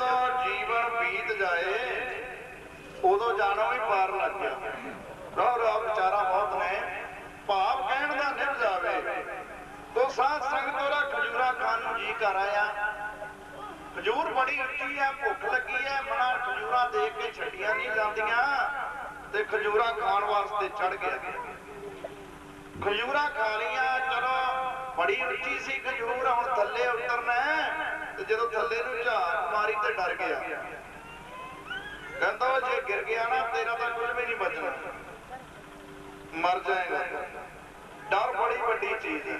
जदों जीवन बीत जाए उदों जानो भी पार लग गया। रो रो विचारा बहुत ने भाव कहण दा निभ जावे। तो साध संगत ओरा खजूरा खान नूं जी कर आया। खजूर बड़ी उच्ची है, भुख लगी है, मना खजूरा देख के छड्डियां नहीं जांदियां ते खजूरा खाण वास्ते चढ़ गया। खजूरा खा लिया, चलो बड़ी उच्ची सी खजूर, हुण थल्ले उतरना ते जदों थल्ले नूं झाक मारी ते डर गया। कहंदा जे गिर गया ना तेरा तो कुछ भी नहीं बचना, मर जाएगा। डर बड़ी वड्डी चीज है।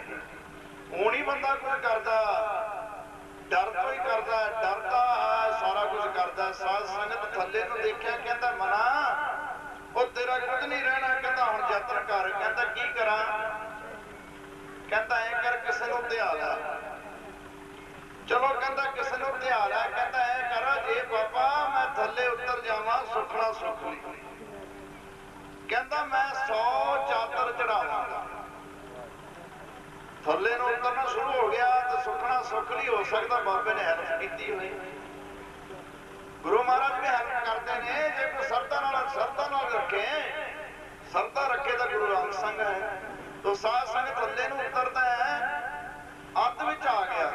हुण ही बंदा कुछ करदा, डर तो ही करदा, डरदा सारा कुछ करदा। साध संगत थल्ले नूं देखिया, कहंदा मना ਉਹ तेरा कुछ नहीं रहना। कहता हुण यतन कर। कहता की करा? कहता ऐ कर किसे नूं ध्या लै। चलो कहता किसे नूं ध्या लै। कहता ऐ कर जे बाबा मैं थल्ले उतर जावां सुखना सुख ली। कहता मैं 100 चादर चढ़ावांगा। थल्ले नूं उतरना शुरू हो गया तो सुखना सुख ली। हो सकदा बाबे ने हेल्प कीती होई। गुरु महाराज भी हेल्प करते हैं। जे कोई श्रद्धा नाल रखे, श्रद्धा रखे तो गुरु रंग संग है। तो साध संगत थल्ले नूं उतरदा है, अध विच आ गया।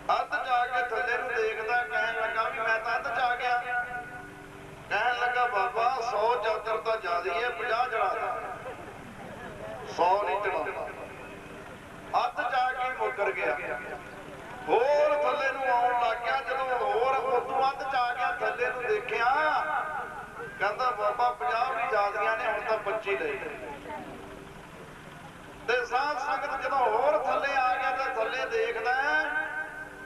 अध जाके थल्ले नूं देखदा, कहन लगा भी मैं तो अध च आ गया। कहन लगा बाबा 100 चादर तो ज्यादा है, 50 चढ़ा दा। 100 नहीं चढ़ाउंदा। अध जाके मुकर गया। होर थल्ले नूं आउण लग गया। जदों होर उदों अध च आ गया, थल्ले नूं देखिया, कहंदा बाबा 50 भी ज्यादियां ने, हुण तां 25 ले। ते साध संगत जदों होर थल्ले आ गया ते थल्ले देखदा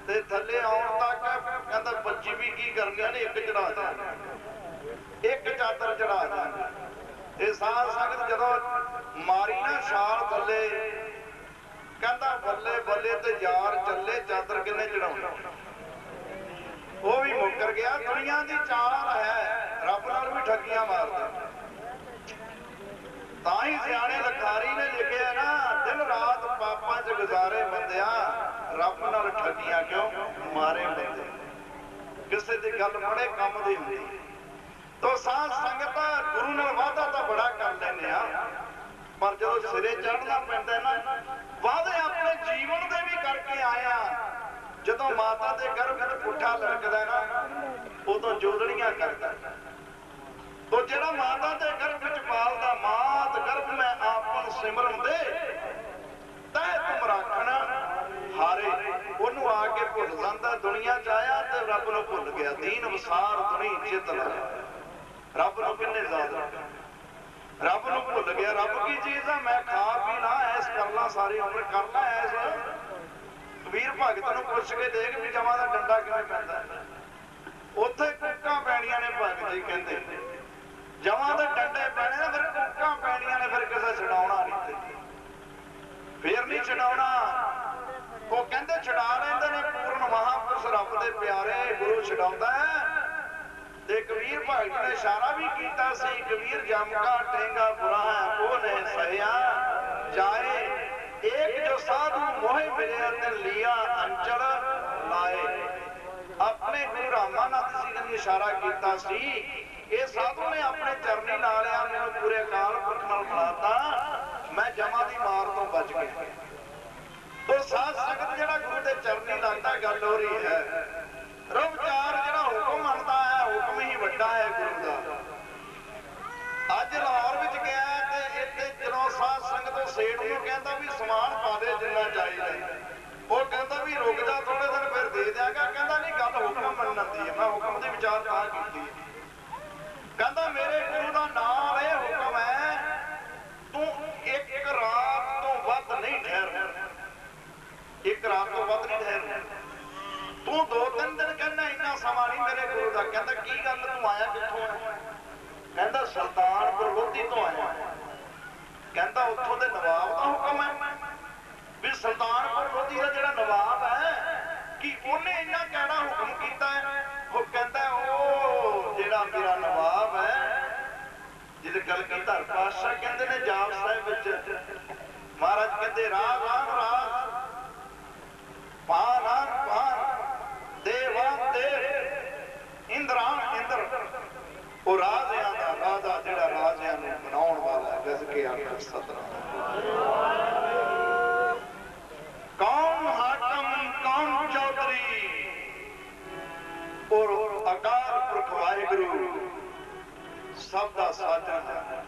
ते थल्ले आउण तक कहंदा 25 भी की करनियां ने, एक चढ़ा दा, एक चादर चढ़ा दा। ते साध संगत जदों मारी ना छाल थल्ले, कहता बल्ले बल्ले ते यार चले, चादर किन्ने चढ़ाउणी? वो भी मुकर गया। दुनिया की चाल है, रब नाल भी ठगियां मारदे। तां ही सियाणे लखारी ने लिखिया ना, दिन रात पापां च गुजारे बंदिया, रब नाल ठगियां क्यों मारे बंदे। किसे दी गल बड़े काम दी हुंदी। तो साध संगत गुरु नाल वादा तां बड़ा कर लैंदे आ, पर जो सिरे चढ़ना पैंदा ना, वादे अपने जीवन दे भी करके आया। जदों माता दे गर्भ विच पुट्ठा लड़कदा ना, उदों जोदड़ियां करदा। तो जिहड़ा माता दे गर्भ विच पालदा, मात गर्भ में आपन सिमरन दे, तै तुम राखण हारे। ओनू आके भुल जांदा, दुनिया च आया ते रब नूं भुल गया। दीन वसार दुनी चित लाया, रब नूं किन्ने याद रखा? रब नूं भुल गया। रब की चीज है? मैं खा पी ला, ऐस कर ला, सारी उम्र कर ला ऐस। कबीर भगत नूं पुछ के देख भी जमां दा डंडा किवें पैंदा। उत्थे कुक्कां पैणियां ने। भगत जी कहंदे जमां दे डंडे पैणे ने, फिर कुक्कां पैणियां ने, फिर किसे छडाउणा नहीं ते फिर नहीं छडाउणा। वो कहंदे छडा लैंदे ने पूर्ण महापुरुष रब दे प्यारे, गुरु छडाउंदा है। ते कबीर भगत ने इशारा भी कीता सी, कबीर जम का टेंगा बुरा है वो नहीं सहिया जाए, एक जो साधु मोहे मिले ते लिया अंचल लाए। अपने गुरु रामानंद जी ने इशारा कीता सी, ये साधु ने अपने चरनी ला लिया, मैनूं पूरे अकाल पुरख नाल मिलाता, मैं जमा दी मार तो बच गया। तो साध संगत जिहड़ा गुरु दे चरनी लगदा, गल हो रही है। रवचार जिहड़ा हुक्म मनदा है, हुक्म ही वड्डा है गुरु दा। अज लाहौर विच गया ते इत्थे जदों साध संगत सेठ नूं कहंदा भी समान पा दे जिन्ना चाहिदा, वो कहंदा भी रुक जा थोड़े दिन फिर दे दिआंगा। कहंदा नहीं, गल हुक्म मनण दी है, मैं हुक्म दी विचार तां कीती। कहंदा मेरे गुरु दा नाम ये हुक्म है, तू एक रात तो वध नहीं ठहरना, एक रात तो वध नहीं ठहरना। तू 2-3 दिन कहना, इन्ना समा नहीं मेरे गुरु का। कहता की गल, तू आया कित्थों है? कहता सुल्तानपुर लोधी तो आया। कहता उत्थों दे नवाब का हुक्म है भी सुल्तानपुर लोधी का जिहड़ा नवाब है कि उन्हें इन्ना कहना हुक्म कीता है। वो कहता ओ जिहड़ा मेरा नवाब है, जिहदे गल की धर पातशाह कहंदे ने जाप साहिब विच, महाराज कहंदे राग आन राग, पान आन पान, देव आन देव, ਉਹ ਰਾਜਿਆਂ ਦਾ ਰਾਜਾ ਜਿਹੜਾ ਰਾਜਿਆਂ ਨੂੰ ਬਣਾਉਣ ਵਾਲਾ ਹੈ। ਗਜ਼ ਕੇ ਆਖਰ ਸਤਨਾਮ। ਕੌਣ ਹਾਕਮ ਕੌਣ ਚੌਧਰੀ, ਔਰ ਅਕਾਲ ਪੁਰਖ ਵਾਹਿਗੁਰੂ ਸਭ ਦਾ ਸਾਜਨ ਹੈ।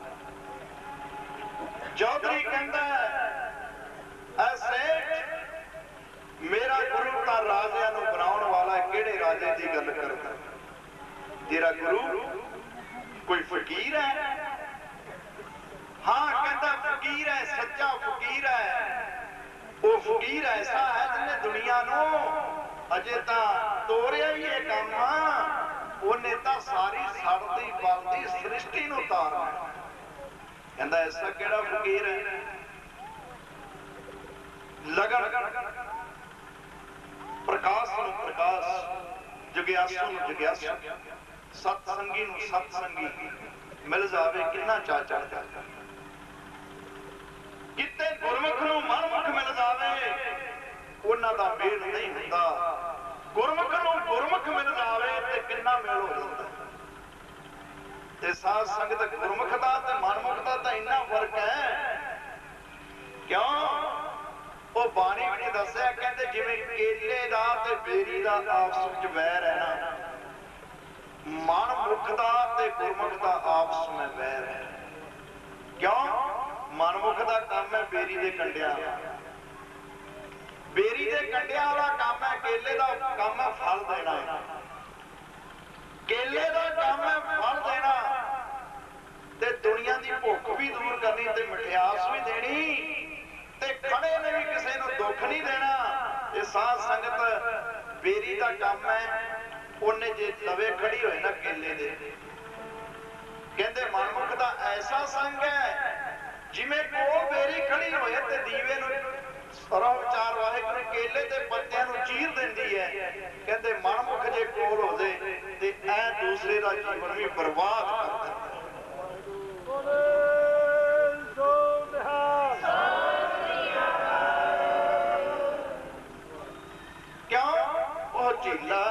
ਚੌਧਰੀ ਕਹਿੰਦਾ ਐ ਸੇਠ, ਮੇਰਾ ਗੁਰੂ ਤਾਂ ਰਾਜਿਆਂ ਨੂੰ ਬਣਾਉਣ ਵਾਲਾ ਹੈ। ਕਿਹੜੇ ਰਾਜੇ ਦੀ ਗੱਲ ਕਰਦਾ? ਤੇਰਾ ਗੁਰੂ ਕੋਈ ਫਕੀਰ ਹੈ? ਹਾਂ ਕਹਿੰਦਾ ਫਕੀਰ ਹੈ, ਸੱਚਾ ਫਕੀਰ ਹੈ। ਉਹ ਫਕੀਰ ਐਸਾ ਹੈ ਜਿਹਨੇ ਦੁਨੀਆ ਨੂੰ ਅਜੇ ਤਾਂ ਤੋਰਿਆ ਹੀ ਇਹ ਕੰਮ, ਉਹਨੇ ਤਾਂ ਸਾਰੀ ਸੜਦੀ ਬਲਦੀ ਸ੍ਰਿਸ਼ਟੀ ਨੂੰ ਤਾਰਨਾ। ਕਹਿੰਦਾ ਐਸਾ ਕਿਹੜਾ ਫਕੀਰ ਹੈ? ਲਗਨ ਪ੍ਰਕਾਸ਼ ਨੂੰ ਪ੍ਰਕਾਸ਼, ਜਗਿਆਸੂ ਨੂੰ ਜਗਿਆਸੂ, ਸਤ ਸੰਗੀ ਨੂੰ ਸਤ ਸੰਗੀ ਮਿਲ ਜਾਵੇ ਕਿੰਨਾ ਚਾਅ ਚੜ੍ਹਦਾ। ਕਿਤੇ ਗੁਰਮੁਖ ਨੂੰ ਮਨਮੁਖ ਮਿਲ ਜਾਵੇ ਉਹਨਾਂ ਦਾ ਮੇਲ ਨਹੀਂ ਹੁੰਦਾ। ਗੁਰਮੁਖ ਨੂੰ ਗੁਰਮੁਖ ਮਿਲ ਜਾਵੇ ਤੇ ਕਿੰਨਾ ਮੇਲ ਹੋ ਜਾਂਦਾ। ਤੇ ਸਾਧ ਸੰਗਤ ਗੁਰਮੁਖ ਦਾ ਤੇ ਮਨਮੁਖ ਦਾ ਤਾਂ ਇੰਨਾ ਫਰਕ ਹੈ। ਕਿਉਂ? ਉਹ ਬਾਣੀ ਵਿੱਚ ਦੱਸਿਆ, ਕਹਿੰਦੇ ਜਿਵੇਂ ਕੇਲੇ ਦਾ ਤੇ ਬੇਰੀ ਦਾ ਆਪਸ ਵਿੱਚ ਵੈਰ ਹੈ ਨਾ, ਮਨਮੁਖ ਦਾ ਤੇ ਗੁਰਮੁਖ ਦਾ ਆਪਸ ਵਿੱਚ ਵੈਰ ਹੈ। ਕਿਉਂ? ਮਨਮੁਖ ਦਾ ਕੰਮ ਹੈ ਬੇਰੀ ਦੇ ਕੰਡਿਆਂ, ਬੇਰੀ ਦੇ ਕੰਡਿਆਂ ਵਾਲਾ ਕੰਮ ਹੈ। ਕੇਲੇ ਦਾ ਕੰਮ ਹੈ ਫਲ ਦੇਣਾ, ਕੇਲੇ ਦਾ ਕੰਮ ਹੈ ਫਲ ਦੇਣਾ ਤੇ ਦੁਨੀਆ ਦੀ ਭੁੱਖ ਵੀ ਦੂਰ ਕਰਨੀ ਤੇ ਮਠਿਆਸ ਵੀ ਦੇਣੀ ਤੇ ਖੜੇ ਨੇ ਵੀ ਕਿਸੇ ਨੂੰ ਦੁੱਖ ਨਹੀਂ ਦੇਣਾ। ਇਹ ਸਾਧ ਸੰਗਤ ਬੇਰੀ ਦਾ ਕੰਮ ਹੈ। ਉਹਨੇ ਜੇ ਲਵੇ ਖੜੀ ਹੋਏ ਨਾ ਕੇਲੇ ਦੇ, ਕਹਿੰਦੇ ਮਨਮੁਖ ਦਾ ਐਸਾ ਸੰਗ ਹੈ ਜਿਵੇਂ ਕੋਲ ਬੇਰੀ ਖੜੀ ਹੋਏ ਤੇ ਦੀਵੇ ਨੂੰ ਸਰੋਂ ਵਿਚਾਰ ਵਾਹਿਗੁਰੂ ਕੇਲੇ ਦੇ ਪੱਤਿਆਂ ਨੂੰ ਚੀਰ ਦਿੰਦੀ ਹੈ। ਕਹਿੰਦੇ ਮਨਮੁਖ ਜੇ ਕੋਲ ਹੋ ਜਾਏ ਤੇ ਐ ਦੂਸਰੇ ਦਾ ਜੀਵਨ ਵੀ ਬਰਬਾਦ ਕਰ ਦਿੰਦਾ। ਕਿਉਂ? ਉਹ ਝੀਲਾ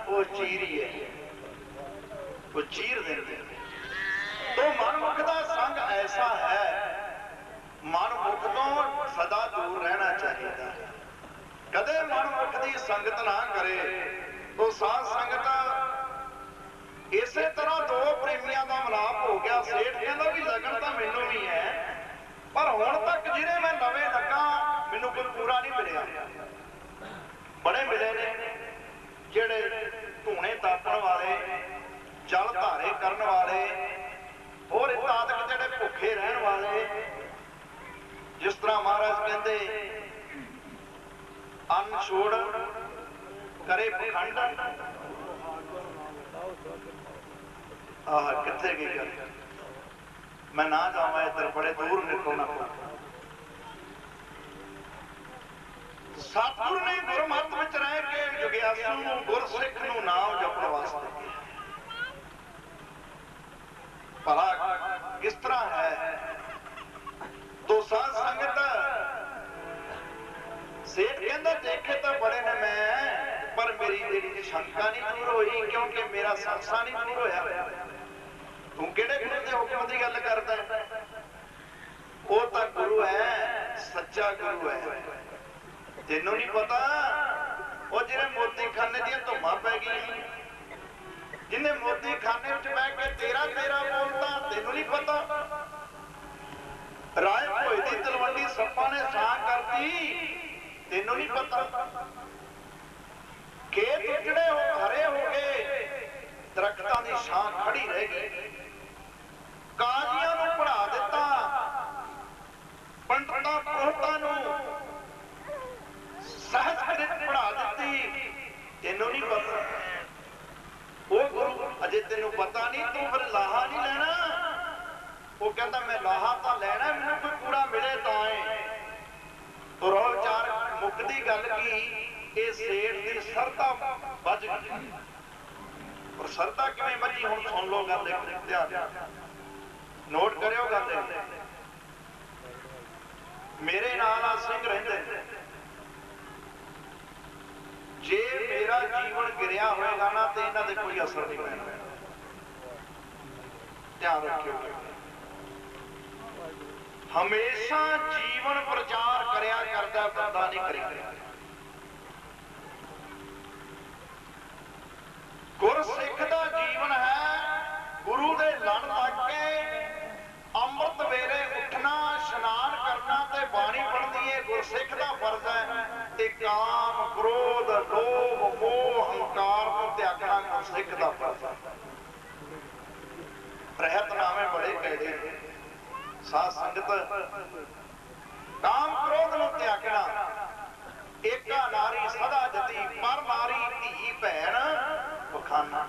ਉਹ ਚੀਰੀ ਹੈ, ਉਹ ਚੀਰ ਦਿੰਦੇ। ਤੋ ਮਨਮੁਖ ਦਾ ਸੰਗ ਐਸਾ ਹੈ, ਮਨਮੁਖ ਤੋਂ ਸਦਾ ਦੂਰ ਰਹਿਣਾ ਚਾਹੀਦਾ। ਕਦੇ ਮਨਮੁਖ ਦੀ ਸੰਗਤ ਨਾ ਕਰੇ। ਤੋ ਸਾਧ ਸੰਗਤ ਇਸੇ ਤਰ੍ਹਾਂ ਦੋ ਪ੍ਰੇਮੀਆਂ ਦਾ ਮਿਲਾਪ ਹੋ ਗਿਆ। ਸੇਠ ਕਹਿੰਦਾ ਵੀ ਲਗਨ ਤਾਂ ਮੈਨੂੰ ਵੀ ਹੈ, ਪਰ ਹੁਣ ਤੱਕ ਜਿਹੜੇ ਮੈਂ ਨਵੇਂ ਲੱਗਾ ਮੈਨੂੰ ਕੋਈ ਪੂਰਾ ਨਹੀਂ ਮਿਲਿਆ। ਬੜੇ ਮਿਲੇ ਨੇ ਜਿਹੜੇ ਧੂਣੇ ਤਾਪਣ ਵਾਲੇ, ਜਲ ਧਾਰੇ ਕਰਨ ਵਾਲੇ, ਹੋਰ ਇਤਾਦਕ ਜਿਹੜੇ ਭੁੱਖੇ ਰਹਿਣ ਵਾਲੇ। ਜਿਸ ਤਰ੍ਹਾਂ ਮਹਾਰਾਜ ਕਹਿੰਦੇ ਅੰਨ ਛੋੜ ਕਰੇ ਪਖੰਡ। ਆਹ ਕਿੱਥੇ ਗਈ ਗੱਲ? ਮੈਂ ਨਾ ਜਾਵਾਂ ਇੱਧਰ, ਬੜੇ ਦੂਰ ਨਿਕਲਣਾ ਪਊ। ਸਤਿਗੁਰ ਨੇ ਗੁਰਮਤਿ ਵਿੱਚ ਰਹਿ ਕੇ ਜੁਗਿਆਸੂ ਨੂੰ ਗੁਰਸਿੱਖ ਨੂੰ ਨਾਮ ਜਪਣ ਵਾਸਤੇ ਕਿਹਾ। ਭਲਾ ਕਿਸ ਤਰ੍ਹਾਂ ਹੈ? ਤੋ ਸਾਧ ਸੰਗਤ ਸੇਠ ਕਹਿੰਦਾ ਦੇਖੇ ਤਾਂ ਬੜੇ ਨੇ ਮੈਂ, ਪਰ ਮੇਰੀ ਜਿਹੜੀ ਸ਼ੰਕਾ ਨਹੀਂ ਦੂਰ ਹੋਈ, ਕਿਉਂਕਿ ਮੇਰਾ ਸੰਸਾ ਨਹੀਂ ਦੂਰ ਹੋਇਆ। ਤੂੰ ਕਿਹੜੇ ਗੁਰੂ ਦੇ ਹੁਕਮ ਦੀ ਗੱਲ ਕਰਦਾ? ਉਹ ਤਾਂ ਗੁਰੂ ਹੈ, ਸੱਚਾ ਗੁਰੂ ਹੈ। ਤੈਨੂੰ ਨਹੀਂ ਪਤਾ ਉਹ ਜਿਹੜੇ ਮੋਤੀ ਖਾਨੇ ਦੀਆਂ ਧੁੰਮਾਂ ਪੈ ਗਈਆਂ, ਜਿਹਨੇ ਮੋਤੀ ਖਾਨੇ ਵਿੱਚ ਬਹਿ ਕੇ ਤੇਰਾ ਤੇਰਾ ਬੋਲਦਾ, ਤੈਨੂੰ ਨਹੀਂ ਪਤਾ? ਰਾਏ ਭੋਏ ਦੀ ਤਲਵੰਡੀ ਸੱਪਾਂ ਨੇ ਸਾਂ ਕਰਤੀ, ਤੈਨੂੰ ਨਹੀਂ ਪਤਾ? ਖੇਤ ਜਿਹੜੇ ਹਰੇ ਹੋ ਗਏ, ਦਰਖਤਾਂ ਦੀ ਛਾਂ ਖੜੀ ਰਹਿ ਗਈ। ਕਾਜ਼ੀਆਂ ਨੂੰ ਪੜ੍ਹਾ ਦਿੱਤਾ, ਪੰਡਤਾਂ ਪੁਰੋਹਿਤਾਂ ਨੂੰ ਸੰਸਕ੍ਰਿਤ ਪੜ੍ਹਾ ਦਿੱਤੀ, ਤੈਨੂੰ ਨਹੀਂ ਪਤਾ? ਉਹ ਗੁਰੂ ਅਜੇ ਤੈਨੂੰ ਪਤਾ ਨਹੀਂ, ਤੂੰ ਫਿਰ ਲਾਹਾ ਨਹੀਂ ਲੈਣਾ। ਉਹ ਕਹਿੰਦਾ ਮੈਂ ਲਾਹਾ ਤਾਂ ਲੈਣਾ, ਮੈਨੂੰ ਕੋਈ ਪੂਰਾ ਮਿਲੇ ਤਾਂ ਏ। ਰੋਲ ਚਾਰ ਮੁੱਕਦੀ ਗੱਲ ਕੀ, ਇਹ ਸੇਠ ਦੀ ਸਰਧਾ ਵੱਜ ਗਈ। ਪਰ ਸਰਧਾ ਕਿਵੇਂ ਵੱਜੀ ਹੁਣ ਸੁਣ ਲਓ ਗੱਲ, ਧਿਆਨ ਨੋਟ ਕਰਿਓ ਗੱਲ। ਮੇਰੇ ਨਾਲ ਆ ਸਿੰਘ ਰਹਿੰਦੇ, ਜੇ ਮੇਰਾ ਜੀਵਨ ਗਿਰਿਆ ਹੋਏਗਾ ਨਾ ਤੇ ਇਹਨਾਂ ਦੇ ਕੋਈ ਅਸਰ ਨਹੀਂ ਪੈਣਾ। ध्यान रखियो। हमेशा जीवन प्रचार करया करदा बंदा नहीं करेगा। गुरसिख दा जीवन है गुरु दे लड़ लग के अमृत वेले उठना, स्नान करना ते बाणी पढ़नी है गुरसिख दा फर्ज है। ते काम, क्रोध, लोभ, मोह, हंकार को त्यागना गुरसिख दा फर्ज है। रहतनामे बड़े कहते साध संगत, काम क्रोध को त्यागना। एका नारी सदा जती, पर नारी धी भैन बखाना,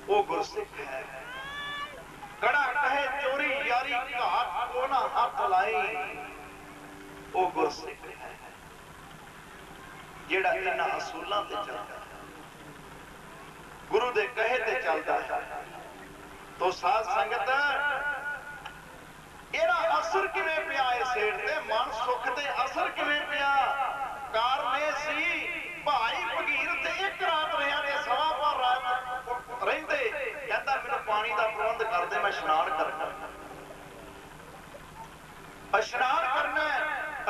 वो गुरसिख है। कड़ा कहे चोरी यारी घाट को ना हाथ लाई, वो गुरसिख है। जेड़ा इन्हां असूलां ते चलदा है, गुरु दे कहे ते चलदा है। तो साध संगत ਇਹਦਾ असर किवें पिया इस सेठ ते, मन सुख ते असर किवें पिया? कारण ਇਹ ਸੀ भाई भगीर ते एक रात रहा ने सवा भर रात रहिंदे, कहंदा मैनूं पानी दा प्रबंध कर दे, मैं इशनान करना। इशनान करना,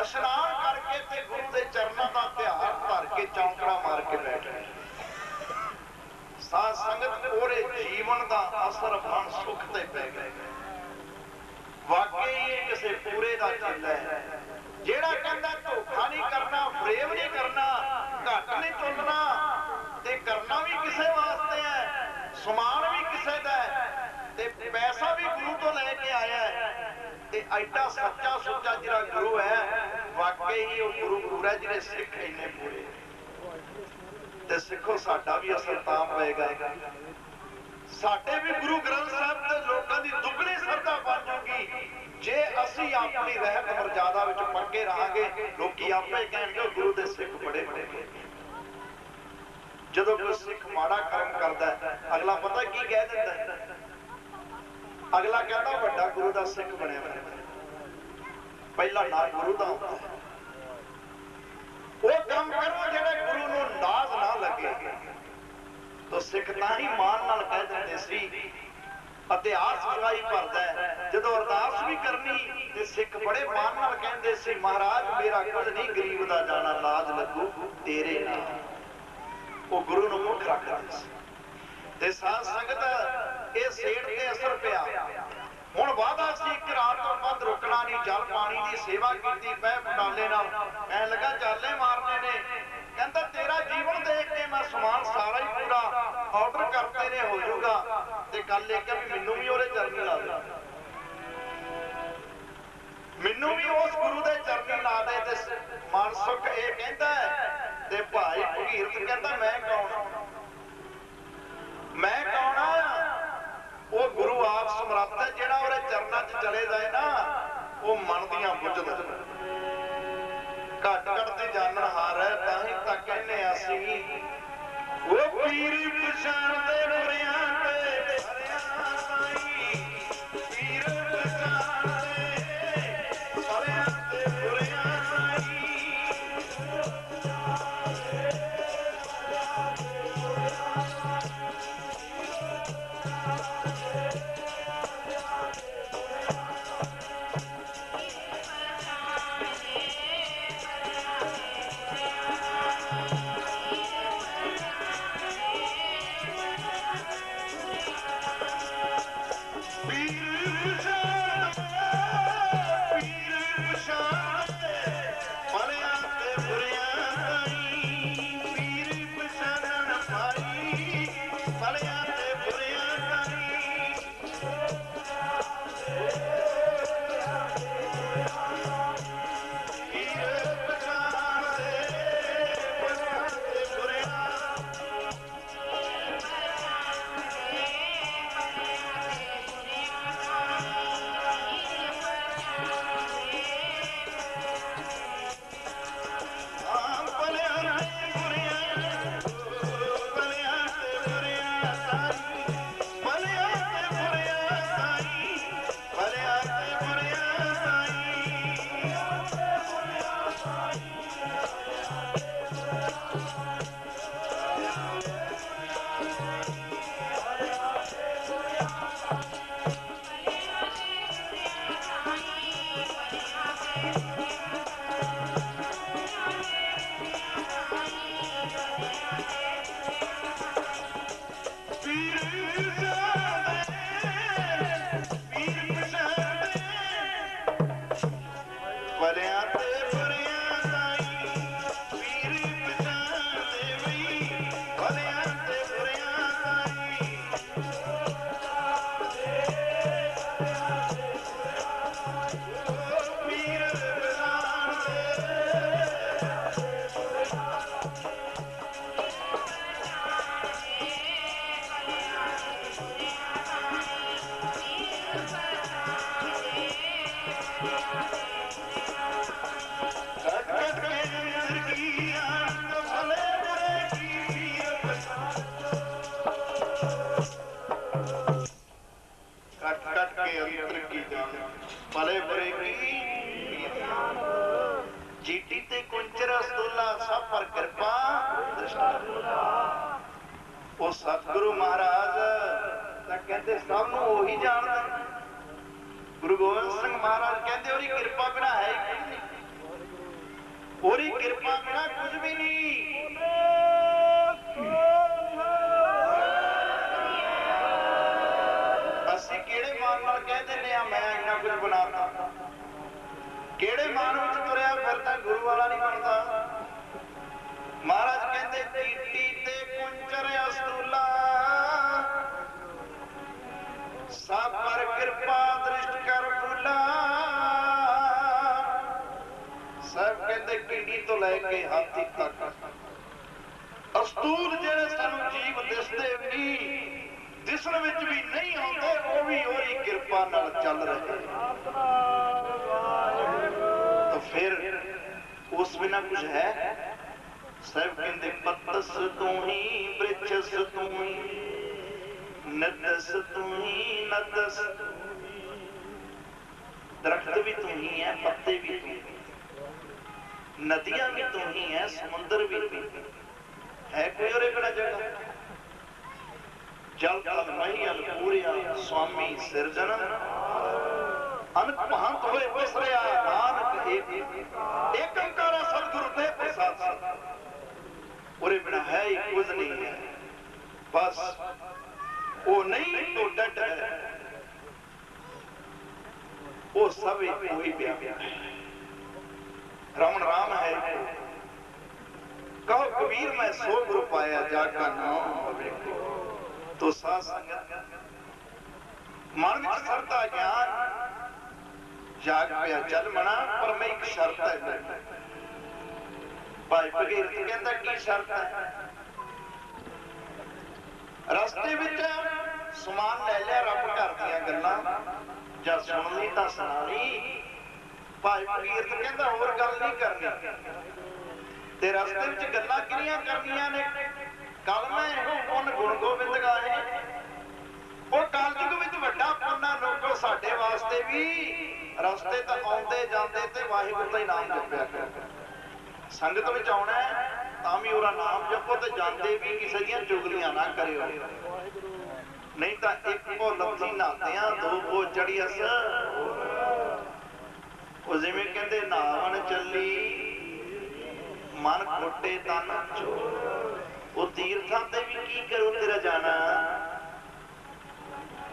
इशनान करके ते गुरु दे चरनां दा ध्यान धर के चौंकड़ा मार के बैठ गए। साध संगत पूरे जीवन दा असर मन सुख ते पै गए। वाकई ये किसी पूरे का चेला है, जेड़ा कहंदा धोखा नहीं करना, फरेब नहीं करना, घट नहीं चुनना, ते करना भी किसी वास्ते है, समान भी किसी का है, ते पैसा भी गुरु तो लेके आया है। ते एडा सच्चा सुच्चा जिहड़ा गुरु है, वाकई ही वो गुरु पूरा जिहड़े सिख इन्ने पूरे। ते सिखो साडा भी असर तां पएगा, साडे भी गुरु ग्रंथ साहब ते लोकां दी दुगनी श्रद्धा बन जाएगी जे असीं अपनी रहत मर्यादा विच पक्के रहांगे। लोकी आपे कहणगे गुरु दे सिख बड़े बड़े। जदों कोई सिख माड़ा कर्म करदा है, अगला पता की कह दिंदा है? अगला कहता वड्डा गुरु दा सिख बणिया होया। पहला नाम गुरु दा हुंदा है। वो काम करो जेड़ा गुरु नूं नाज ना लगे। तो सिख तां ही मान नाल कह दिंदे सी, इतिहास गवाही भरदा है। जदों अरदास भी करनी ते सिख बड़े मान नाल कहंदे सी, महाराज मेरा कुल नहीं गरीब दा जाना, लाज लगू तेरे नाल। वो गुरु नूं मुख रखदे सी। ते साध संगत ये सेठ ते असर पिया। हुण वादा सी एक रात तो बाद रुकना नहीं, जल पानी की सेवा की, पै पटाले नाल कहण लगा चाले मारने ने। कहता तेरा जीवन देख के मैं समान सारा ही पूरा ऑर्डर करते ने हो जाऊगा। ते गल एक है भी मैनू भी ओहदे चरनी ला दे, मैनू भी उस गुरु दे चरनी ला दे। ते मानसुख ये कहता है, ते भाई भगीरथ कहता मैं कौन, मैं कौन आ? वो गुरु आप समर्थ है, जेड़ा ओहदे चरनां च चले जाए ना, वो मन दियां बुझदा। घट घट ते जानन हार है, तां ही तक कहने असीं वो पीर पछाणदे बुरियां ते सरियां ताईं, पीर पछाणदे सरियां ते बुरियां ताईं। कट कट के अंतर किया तो भले बुरे की सीरत, कट कट के अंतर की जान भले बुरे की जीटी ते कुंचर अस्तुला सब पर कृपा दृष्टि। वो सतगुरु महाराज तां कहते सब नूं ओही जानदे। गुरु गोबिंद सिंह महाराज कहते ओरी कृपा बिना है ही कुछ नहीं, ओरी कृपा बिना कुछ भी नहीं। ਅਸੀਂ ਕਿਹੜੇ ਮਾਨ ਨਾਲ ਕਹਿ ਦਿੰਦੇ ਆ ਮੈਂ ਇੰਨਾ ਕੁਝ ਬਣਾਤਾ, ਕਿਹੜੇ ਮਾਨ ਵਿੱਚ ਤੁਰਿਆ ਫਿਰਦਾ ਗੁਰੂ ਵਾਲਾ ਨਹੀਂ ਬਣਦਾ। ਮਹਾਰਾਜ ਕਹਿੰਦੇ ਚੀਟੀ ਤੇ ਕੁੰਚਰ ਅਸਤੂਲਾ ਸਭ ਪਰ ਕਿਰਪਾ ਦ੍ਰਿਸ਼ਟ ਕਰ ਫੁੱਲਾ। ਸਭ ਕਹਿੰਦੇ ਕੀੜੀ ਤੋਂ ਲੈ ਕੇ ਹਾਥੀ ਤੱਕ ਅਸਤੂਲ ਜਿਹੜੇ ਸਾਨੂੰ ਜੀਵ ਦਿਸਦੇ ਵੀ ਦਿਸਣ ਵਿੱਚ ਵੀ ਨਹੀਂ ਆਉਂਦੇ, ਉਹ ਵੀ ਉਹਦੀ ਕਿਰਪਾ ਨਾਲ ਚੱਲ ਰਹੇ। ਤਾਂ ਫਿਰ ਉਸ ਬਿਨਾਂ ਕੁਝ ਹੈ? ਸਾਹਿਬ ਕਹਿੰਦੇ ਪਤਸ ਤੂੰ ਹੀ ਬ੍ਰਿਛਸ ਤੂੰ ਹੀ ਨਦਸ ਤੂੰ ਹੀ ਨਦਸ। ਦਰਖਤ ਵੀ ਤੂੰ ਹੀ ਹੈ, ਪੱਤੇ ਵੀ ਤੂੰ ਹੀ, ਨਦੀਆਂ ਵੀ ਤੂੰ ਹੀ ਹੈ, ਸਮੁੰਦਰ ਵੀ ਤੂੰ ਹੈ। ਕੋਈ ਉਹਦੇ ਕਿਹੜਾ ਜਗ੍ਹਾ? ਜਲ ਤਲ ਮਹੀਅਲ ਪੂਰਿਆ ਸੁਆਮੀ ਸਿਰਜਨ ਅਨਕ ਮਹੰਤ ਹੋਏ ਵਿਸਰਿਆ ਨਾਨਕ ਏਕ ਏਕੰਕਾਰਾ ਸਤਿਗੁਰੂ ਤੇ ਪ੍ਰਸਾਦ। ਉਹਦੇ ਬਿਨਾਂ ਹੈ ਹੀ ਕੁਝ ਨਹੀਂ ਹੈ। ਬਸ ਉਹ ਨਹੀਂ ਤੋਂ ਡੱਡ ਹੈ, ਉਹ ਸਭ ਉਹੀ ਪਿਆ ਹੈ। ਰਮਨ ਰਾਮ ਹੈ ਕਹੋ ਕਬੀਰ ਮੈਂ ਸੋ ਗੁਰੂ ਪਾਇਆ ਜਾ ਕਾ ਨਾਮ ਵੇਖੋ। तो साध संगत मन में सरता ज्ञान जाग पिया जल मना, पर मैं एक शर्त है। भाई भगीरथ कहता की शर्त है? रस्ते विच समान ले लिया, रब घर दियां गल्लां जां सुन ली तां सुना ली। भाई भगीरथ कहता होर गल नहीं करनी, ते रस्ते विच गल्लां किहड़ियां करनियां ने? कल मैं पुन गुण गोबिंद गाए, वो कलयुग विच वड्डा पुन्ना लोगो साडे वास्ते भी रस्ते तक आउंदे जांदे ते वाहिगुरू दा नाम जपया करो। संगत विच आउणा तां भी ओहदा नाम जपो ते जांदे भी किसे दीयां चुगलियां ना करियो, नहीं तां एक पो लफ्जी नहातियां दो पो चढ़ियस। ओ जिवें कहंदे नावन चली मन खोटे तन चोर, वो तीर्थां ते भी की करूं तेरा जाना।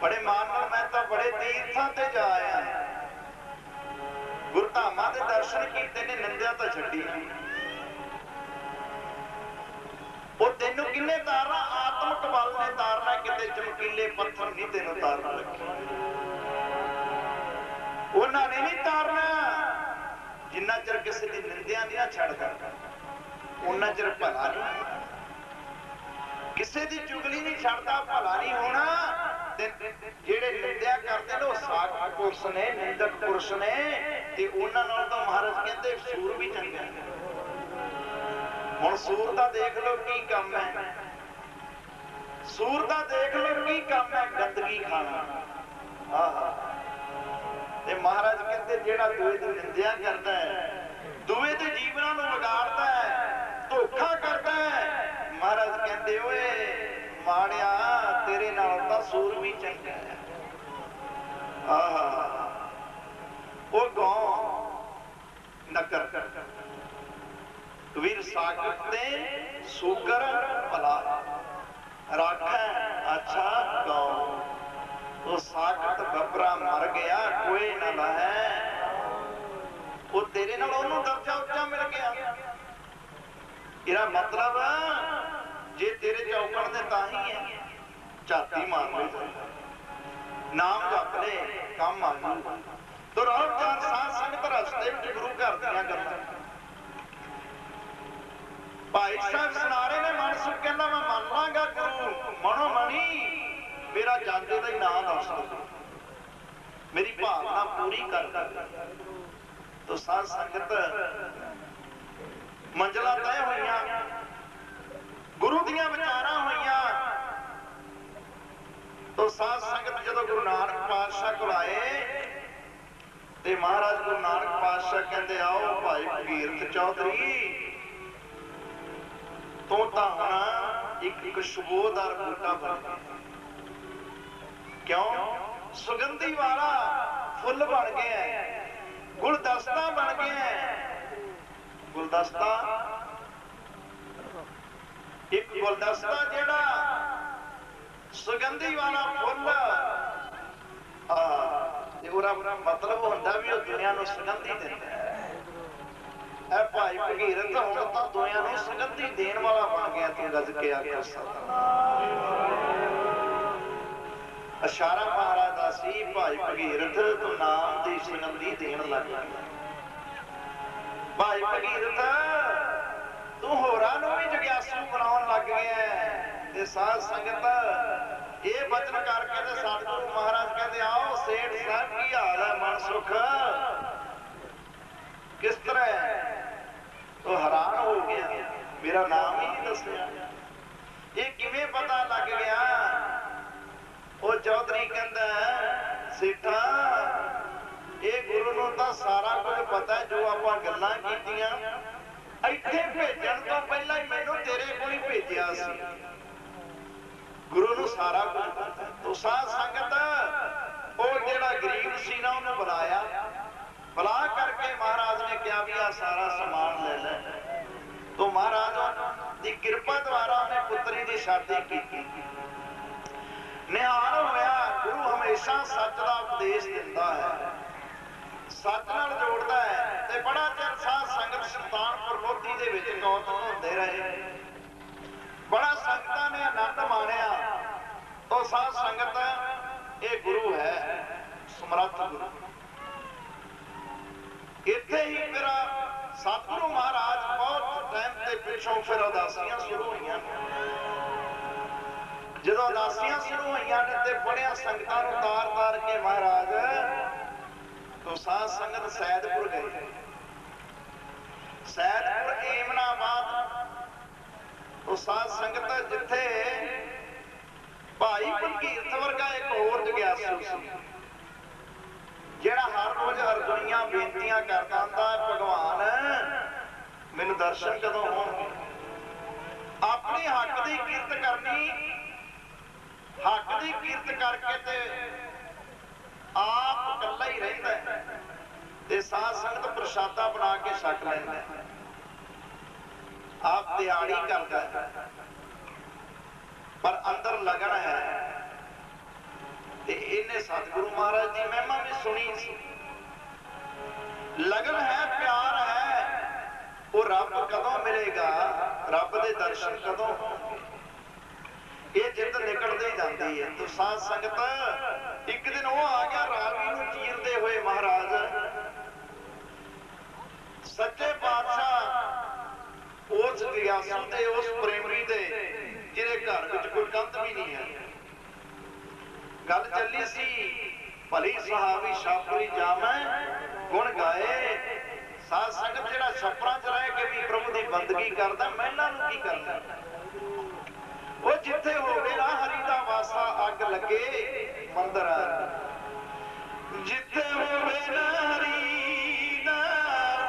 बड़े मान नाल मैं तो बड़े तीर्थां ते जा आया, गुरधामां दे दर्शन कीते ने, निंदिया तो छड्डी। वो तेनों किन्ने तारना? आत्मक बल ने तारना, किते चमकीले पत्थर नहीं तेनों तारना लगे। उन्हां ने नहीं तारना जिन्ना चिर किसी दी निंदिया नहीं छड्डदा, उन्ना चिर भला नहीं। किसी दी चुगली नहीं छड्डदा, भला नहीं होना। जेड़े निंदिया करते ने साख पुरुष ने, निंदक पुरुष ने, ते उन्हां नाल तां महाराज कहते सूर भी चंगा। हुण सूर दा देख लो की काम है, सूर दा देख लो की काम है, गंदगी खाना। ते महाराज कहते जेड़ा दूए दी निंदिया करदा है, दूए दे जीवनां नूं विगाड़दा है, धोखा करदा है, महाराज कहते ओए माड़िया तेरे नाल तां सूर भी चंगा है। ओ गांव नगर कबीर सागर ते सुगर भला राखै अच्छा गांव। वो सागत बबरा मर गया कोई ना लहै, वो तेरे नाल ओनू दर्जा उच्चा मिल गया। इहदा मतलब जे तेरे चौकड़ दे तां ही है, झाती मार ले नाम जप ले काम आ जाऊ। तो रहो चार साथ संगत रस्ते विच गुरु घर दीयां गल्लां। भाई साहब सुनारे ने मानसुख कहंदा मैं मान लांगा गुरु मनो मनी, मेरा जाते का ही नाम दस दो, मेरी भावना पूरी कर तो साध संगत मंजिला तय होइयां, गुरु दियां विचारां होइयां। तो साध संगत जदों गुरु नानक पातशाह कोल आए ते महाराज गुरु नानक पातशाह कहंदे आओ भाई भगीरथ चौधरी तू तां हुण एक खुशबूदार बूटा बन गया। क्यों? सुगंधी वाला फुल बन गया, गुलदस्ता बन गया। गुलदस्ता एक गुलदस्ता जेड़ा सुगंधी वाला फुल मतलब होंदा भी दुनिया नूं सुगंधी दिंदा है। भाई भगीरथ हुण तां दुनिया नूं सुगंधी देण वाला बन गया। तू गज के आखो सतनाम। इशारा महाराज दा सी भाई भगीरथ तू नाम दी सुगंधी देण लग गया। भाई भगीरथ तू होरां नूं भी जग्यासू बनाउण लग गया। ते साध संगत ये बचन करके ते सतगुरु महाराज कहते आओ सेठ साहब की हाल है मनसुख किस तरह है? तो हैरान हो गया, मेरा नाम ही नहीं दसिया, ये किवें पता लग गया? वो चौधरी कहता सेठा ये गुरु नूं तां सारा कुछ पता है जो आपां गल्लां कीतियां। इत्थे भेजण तो पहला ही मैनूं तेरे कोल ही भेजिया सी। गुरु नूं सारा कुछ पता। तो साध संगत वो जेड़ा गरीब सी ना उन्हें बुलाया, बुला करके महाराज ने कहा भी आ सारा समान ले ले। तो महाराज की कृपा द्वारा उन्हें पुत्री की शादी की। निहाल होया। गुरु हमेशा सच का उपदेश दिंदा है, सच नाल जोड़दा है। ते बड़ा चिर साध संगत सुल्तानपुर लोधी दे विच कौतक होंदे रहे, बड़ा संगतां ने आनंद माणिया। तो साध संगत ये गुरु है समर्थ गुरु। इत्थे ही फिर सतगुरु महाराज बहुत टाइम के पिछों फिर उदासियां शुरू हुई। जदों उदासियां शुरू हुई ने ते बड़िया संगतां नूं तार तार के महाराज तो साध संगत सैदपुर गए। सैदपुर एमनाबाद तो साध संगत जिथे भाई भगीरथ वर्गा एक होर जग्यासू सी जेड़ा हर रोज अर्जुनियां बेनतियां करदा हुंदा भगवान मैनूं दर्शन कदों होणगे। अपनी हक दी किरत करनी, हक दी किरत करके ते आप इकल्ला ही रहिंदा है ते साध संगत प्रसादा बना के छक लैंदा है। आप दिहाड़ी करता है पर अंदर लगन है। इन्हें सतगुरु महाराज की महिमा भी सुनी सी। लगन है, प्यार है। वो रब कदों मिलेगा, रब दे दर्शन कदों होंगे, ये जिद निकलती जाती है। तो साध संगत एक दिन वो आ गया रावी नूं चीरदे हुए महाराज सच्चे पातशाह उस गयासू दे उस प्रेमी दे जिहदे घर विच कोई कंध भी नहीं है। गल चली सी भली सहावी छापरी जामै गुण गाए। साध संगत जिहड़ा छपरां च रह के भी प्रभु की बंदगी करदा महिलां नूं की करदा? वो जिथे होवे ना हरि दा वासा अग लगे मंदर, जिथे होवे ना हरि दा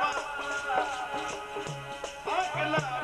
वासा अग लगे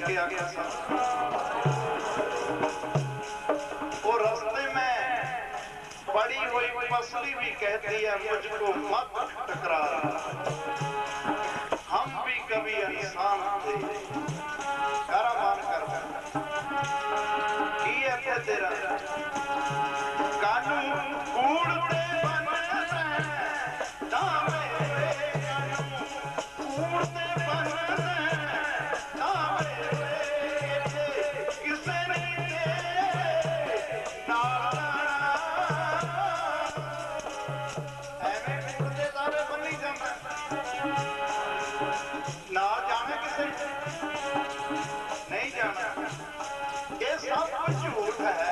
के आगे वो रास्ते में पड़ी हुई पसली भी कहती है मुझको मत टकरा, हम भी कभी इंसान थे। कारा मान कर की है तेरा कानू कूड़ते बन दावे कानू कूड़ते बन दावे किसे नहीं ना जाना किसे नहीं जाना, ये सब कुछ झूठ है।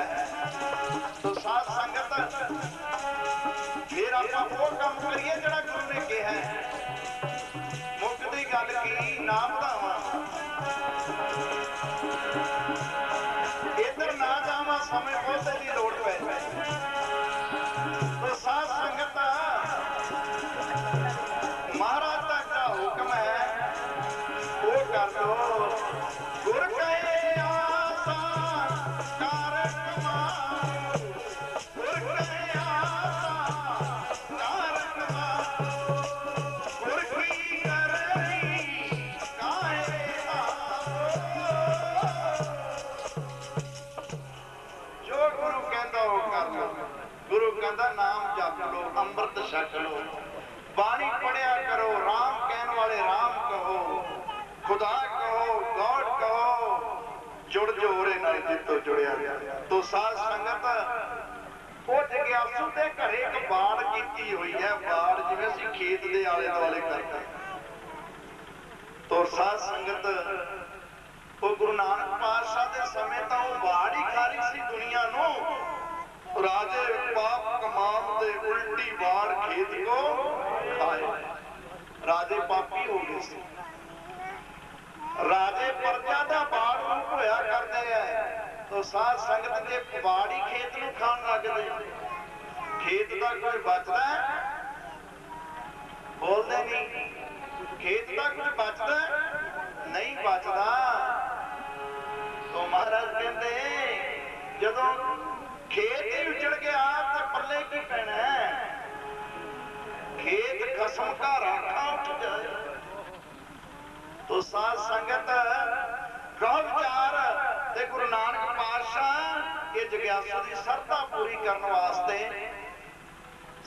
तो साथ संगत फिर आप वो काम करिए जरा गुरु ने कहा है, मुक्ति गल की ना बढ़ावा, इधर ना जावा समय बहुत की लोड़ पै। तो साथ संगत महाराज तक का हुक्म है वो कर दो। गुर कहे आसान कारक मारो, गुर कहे आसान कारक मारो, गुर की करनी काहे मारो। जो गुरु कहता हो कर लो। गुरु कहता नाम जप लो, अमृत छक लो, बाणी पढ़िया करो, राम कहने वाले राम कहो, खुदा कहो, गॉड कहो, जुड़ जो रे नाल जितो जुड़िया। तो साध संगत वो जग्यासू दे घरे एक बाड़ कीती हुई है, बाड़ जिवें असीं खेत दे आले दुआले करते। तो साध संगत वो गुरु नानक पातशाह दे समय तां वो बाड़ ही खा रही सी दुनिया नूं। राजे पाप कमाम दे उल्टी बाड़ खेत को खाए, राजे पापी हो गए सी। राजे प्रजा दा बाड़ रूप होया करदे है। तो साध संगत जे बाड़ी खेत नूं खाण लगदे, खेत दा कोई बचदा है? बोलदे नहीं। खेत दा कोई बचदा नहीं, बचदा। तो महाराज कहंदे जदों खेत ही उजड़ गया तो पल्ले की पैना है? खेत खसम का राखा उठ जाए। तो साध संगत कहो विचार ते गुरु नानक पातशाह ये जग्यासू की सरधा पूरी करने वास्ते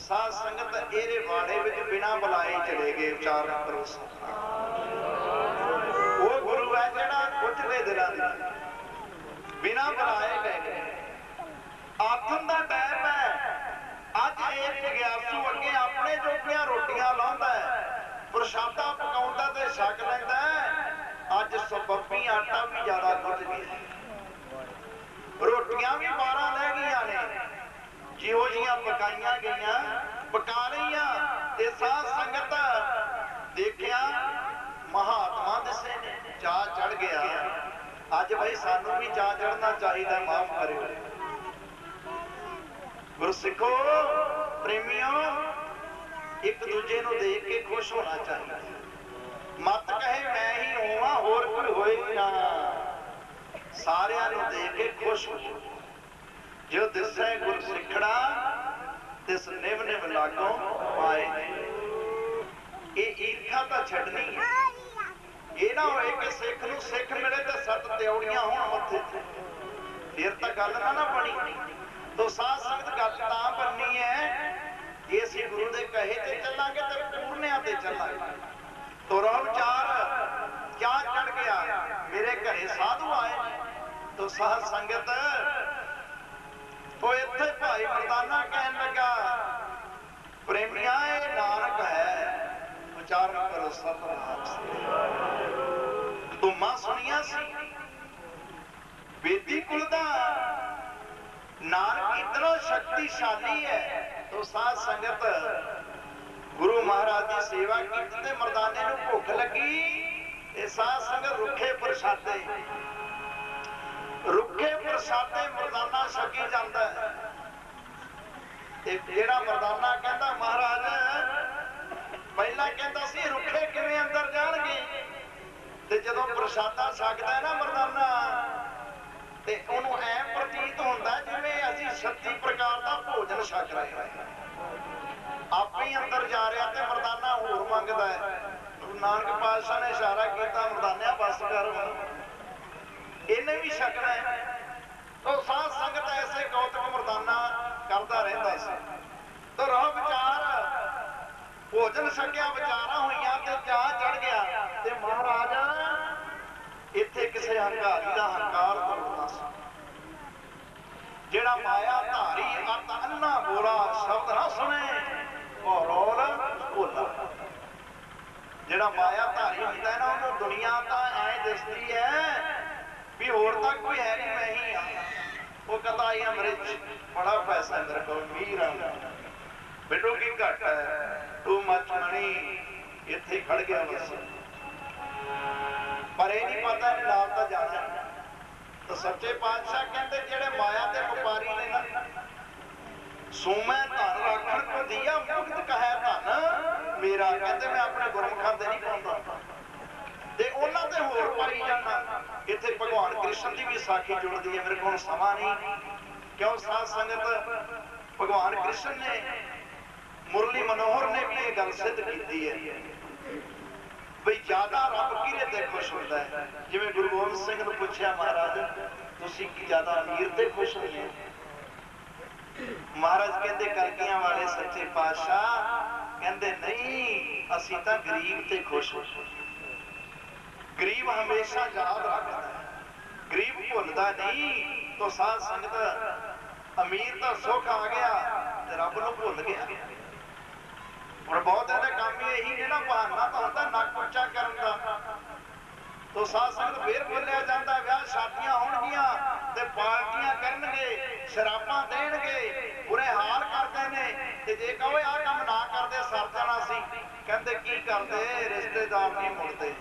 साध संगत एरे वाड़े विच बिना बुलाए चले गए। विचार करो, वो गुरु है जिहड़ा उजड़े दिलां दे बिना बुलाए गए। आखन दा टाइम है, अज एक जग्यासू अगे अपने जोगियां रोटियां लाउंदा है, प्रशादा पकाउंदा ते छक लैंदा है। अज सबब्बी आटा भी ज्यादा गुज गया, रोटियां भी 12 रह गईयां ने, जिहो जिहियां पकाईयां गईयां पका लईयां। ते साध संगत देखिया महात्मा दिसे ने, चाह चढ़ गया। अज भाई सानू भी चाह चढ़ना चाहिए, माफ करियो गुरु सिखो प्रेमियों, एक दूजे नूं देख के खुश होना चाहिए। मत कहे मैं ही होवां होर कोई होए ना, सारियां नूं देख के खुश हो। जो दिसै गुर सिखड़ा तिस निव निव लागों पाए। ये ईर्खा तो छड्डनी है। ये ना होए कि सिख नूं सिख मिले तो 7 त्योड़ियां होण मत्थे ते, फिर तो गल ना बनी। तो साध संगत गल तां बननी है जे असीं गुरु दे कहे ते चलांगे ते पूर्णिया ते चलांगे। तो विचार क्या चढ़ गया, मेरे घरे साधु आए। तो साध संगत तो इत्थे भाई मर्दाना कहन लगा, प्रेमिया ये नानक है। उच्चारण करो सतनाम। धुम्मा सुनिया सी बेदी कुल दा नानक इतना शक्तिशाली है। तो साध संगत गुरु महाराज की सेवा की मर्दाने नूं भुख लगी। साध संगत रुखे प्रसादे मर्दाना छकी जाता है। जेड़ा मर्दाना कहता महाराज पहला कहता सी रुखे किवें अंदर जाणगे, ਤੇ ਜਦੋਂ ਪ੍ਰਸ਼ਾਦਾ ਛਕਦਾ ਨਾ ਮਰਦਾਨਾ ਤੇ ਉਹਨੂੰ ਐ ਪ੍ਰਤੀਤ ਹੁੰਦਾ ਜਿਵੇਂ ਅਸੀਂ 36 ਪ੍ਰਕਾਰ ਦਾ ਭੋਜਨ ਛਕ ਰਹੇ ਹਾਂ। ਆਪੇ ਹੀ ਅੰਦਰ ਜਾ ਰਿਹਾ ਤੇ ਮਰਦਾਨਾ ਹੋਰ ਮੰਗਦਾ ਹੈ। ਗੁਰੂ ਨਾਨਕ ਪਾਤਸ਼ਾਹ ਨੇ ਇਸ਼ਾਰਾ ਕੀਤਾ, ਮਰਦਾਨਿਆ ਬਸ ਕਰ, ਇਹਨੇ ਵੀ ਛਕਣਾ ਹੈ। ਤੋ ਸਾਧ ਸੰਗਤ ਐਸੇ ਕੌਤਕ ਮਰਦਾਨਾ ਕਰਦਾ ਰਹਿੰਦਾ ਸੀ। ਤੋ ਰਹ ਵਿਚਾਰ ਭੋਜਨ ਛਕਿਆ, ਵਿਚਾਰਾਂ ਹੋਈਆਂ ਤੇ ਚਾਹ ਚੜ ਗਿਆ ਤੇ ਮਹਾਰਾਜ ਇੱਥੇ ਕਿਸੇ ਹੰਕਾਰੀ ਦਾ ਹੰਕਾਰ ਤੋੜਨਾ ਸੀ। ਜਿਹੜਾ ਮਾਇਆ ਧਾਰੀ ਅਤ ਅੰਨਾ ਬੋਲਾ ਸ਼ਬਦ ਨਾ ਸੁਣੇ ਉਹ ਰੋਲ ਭੋਲਾ। ਜਿਹੜਾ ਮਾਇਆ ਧਾਰੀ ਹੁੰਦਾ ਨਾ ਉਹਨੂੰ ਦੁਨੀਆ ਤਾਂ ਐ ਦਿਸਦੀ ਹੈ ਵੀ ਹੋਰ ਤਾਂ ਕੋਈ ਹੈ ਨਹੀਂ, ਮੈਂ ਹੀ ਆ। ਉਹ ਕਹਿੰਦਾ ਆਈ ਐਮ ਰਿਚ, ਬੜਾ ਪੈਸਾ ਮੇਰੇ ਕੋਲ, ਅਮੀਰ ਆ, ਮੈਨੂੰ ਕੀ ਘੱਟ ਹੈ, ਟੂ ਮਚ ਮਨੀ, ਇੱਥੇ ਖੜ ਗਿਆ ਬਸ। ਪਰ ਇਹ ਨਹੀਂ ਪਤਾ ਨਾਲ ਤਾਂ ਜਾਣਾ। ਤਾਂ ਸੱਚੇ ਪਾਤਸ਼ਾਹ ਕਹਿੰਦੇ ਜਿਹੜੇ ਮਾਇਆ ਦੇ ਵਪਾਰੀ ਨੇ ਨਾ, ਸੋਮੈ ਧਨ ਰਾਖਣ ਕੋ ਦੀਆ ਮੁਕਤ ਕਹੈ ਧਨ ਮੇਰਾ, ਕਹਿੰਦੇ ਮੈਂ ਆਪਣੇ ਗੁਰਮੁਖਾਂ ਤੇ ਨਹੀਂ ਪਾਉਂਦਾ ਤੇ ਉਹਨਾਂ ਤੇ ਹੋਰ ਪਾਈ ਜਾਣਾ। ਇੱਥੇ ਭਗਵਾਨ ਕ੍ਰਿਸ਼ਨ ਦੀ ਵੀ ਸਾਖੀ ਜੁੜਦੀ ਹੈ, ਮੇਰੇ ਕੋਲ ਸਮਾਂ ਨਹੀਂ। ਕਿਉਂ ਸਾਧ ਸੰਗਤ, ਭਗਵਾਨ ਕ੍ਰਿਸ਼ਨ ਨੇ, ਮੁਰਲੀ ਮਨੋਹਰ ਨੇ ਵੀ ਇਹ ਗੱਲ ਸਿੱਧ ਕੀਤੀ ਹੈ ਬਈ ਜ਼ਿਆਦਾ ਰੱਬ ਕਿਹਦੇ ਤੇ ਖੁਸ਼ ਹੁੰਦਾ ਹੈ। ਜਿਵੇਂ ਗੁਰੂ ਗੋਬਿੰਦ ਸਿੰਘ ਨੂੰ ਪੁੱਛਿਆ, ਮਹਾਰਾਜ ਤੁਸੀਂ ਕੀ ਜ਼ਿਆਦਾ ਅਮੀਰ ਤੇ ਖੁਸ਼ ਹੁੰਦੇ ਹੋ? ਮਹਾਰਾਜ ਕਹਿੰਦੇ ਕਲਗੀਆਂ ਵਾਲੇ ਸੱਚੇ ਪਾਤਸ਼ਾਹ ਕਹਿੰਦੇ ਨਹੀਂ, ਅਸੀਂ ਤਾਂ ਗਰੀਬ ਤੇ ਖੁਸ਼। ਗਰੀਬ ਹਮੇਸ਼ਾ ਯਾਦ ਰੱਖਦਾ, ਗਰੀਬ ਭੁੱਲਦਾ ਨਹੀਂ। ਤੋ ਸਾਧ ਸੰਗਤ ਅਮੀਰ ਤਾਂ ਸੁੱਖ ਆ ਗਿਆ ਤੇ ਰੱਬ ਨੂੰ ਭੁੱਲ ਗਿਆ। ਹੁਣ ਬਹੁਤਿਆਂ ਦੇ ਕੰਮ ਹੀ ਇਹੀ ਨੇ ਨਾ, ਬਹਾਨਾ ਤਾਂ ਹੁੰਦਾ ਨੱਕ ਉੱਚਾ ਕਰਨ ਦਾ। ਤੋ ਸਾਧ ਸੰਗਤ ਫੇਰ ਬੋਲਿਆ ਜਾਂਦਾ, ਵਿਆਹ ਸ਼ਾਦੀਆਂ ਹੋਣਗੀਆਂ ਤੇ ਪਾਰਟੀਆਂ ਕਰਨਗੇ, ਸ਼ਰਾਬਾਂ ਦੇਣਗੇ, ਬੁਰੇ ਹਾਲ ਕਰਦੇ ਨੇ। ਤੇ ਜੇ ਕਹੋ ਆਹ ਕੰਮ ਨਾ ਕਰਦੇ ਸਰ ਜਾਣਾ ਸੀ, ਕਹਿੰਦੇ ਕੀ ਕਰਦੇ, ਰਿਸ਼ਤੇਦਾਰ ਨਹੀਂ ਮੁੜਦੇ।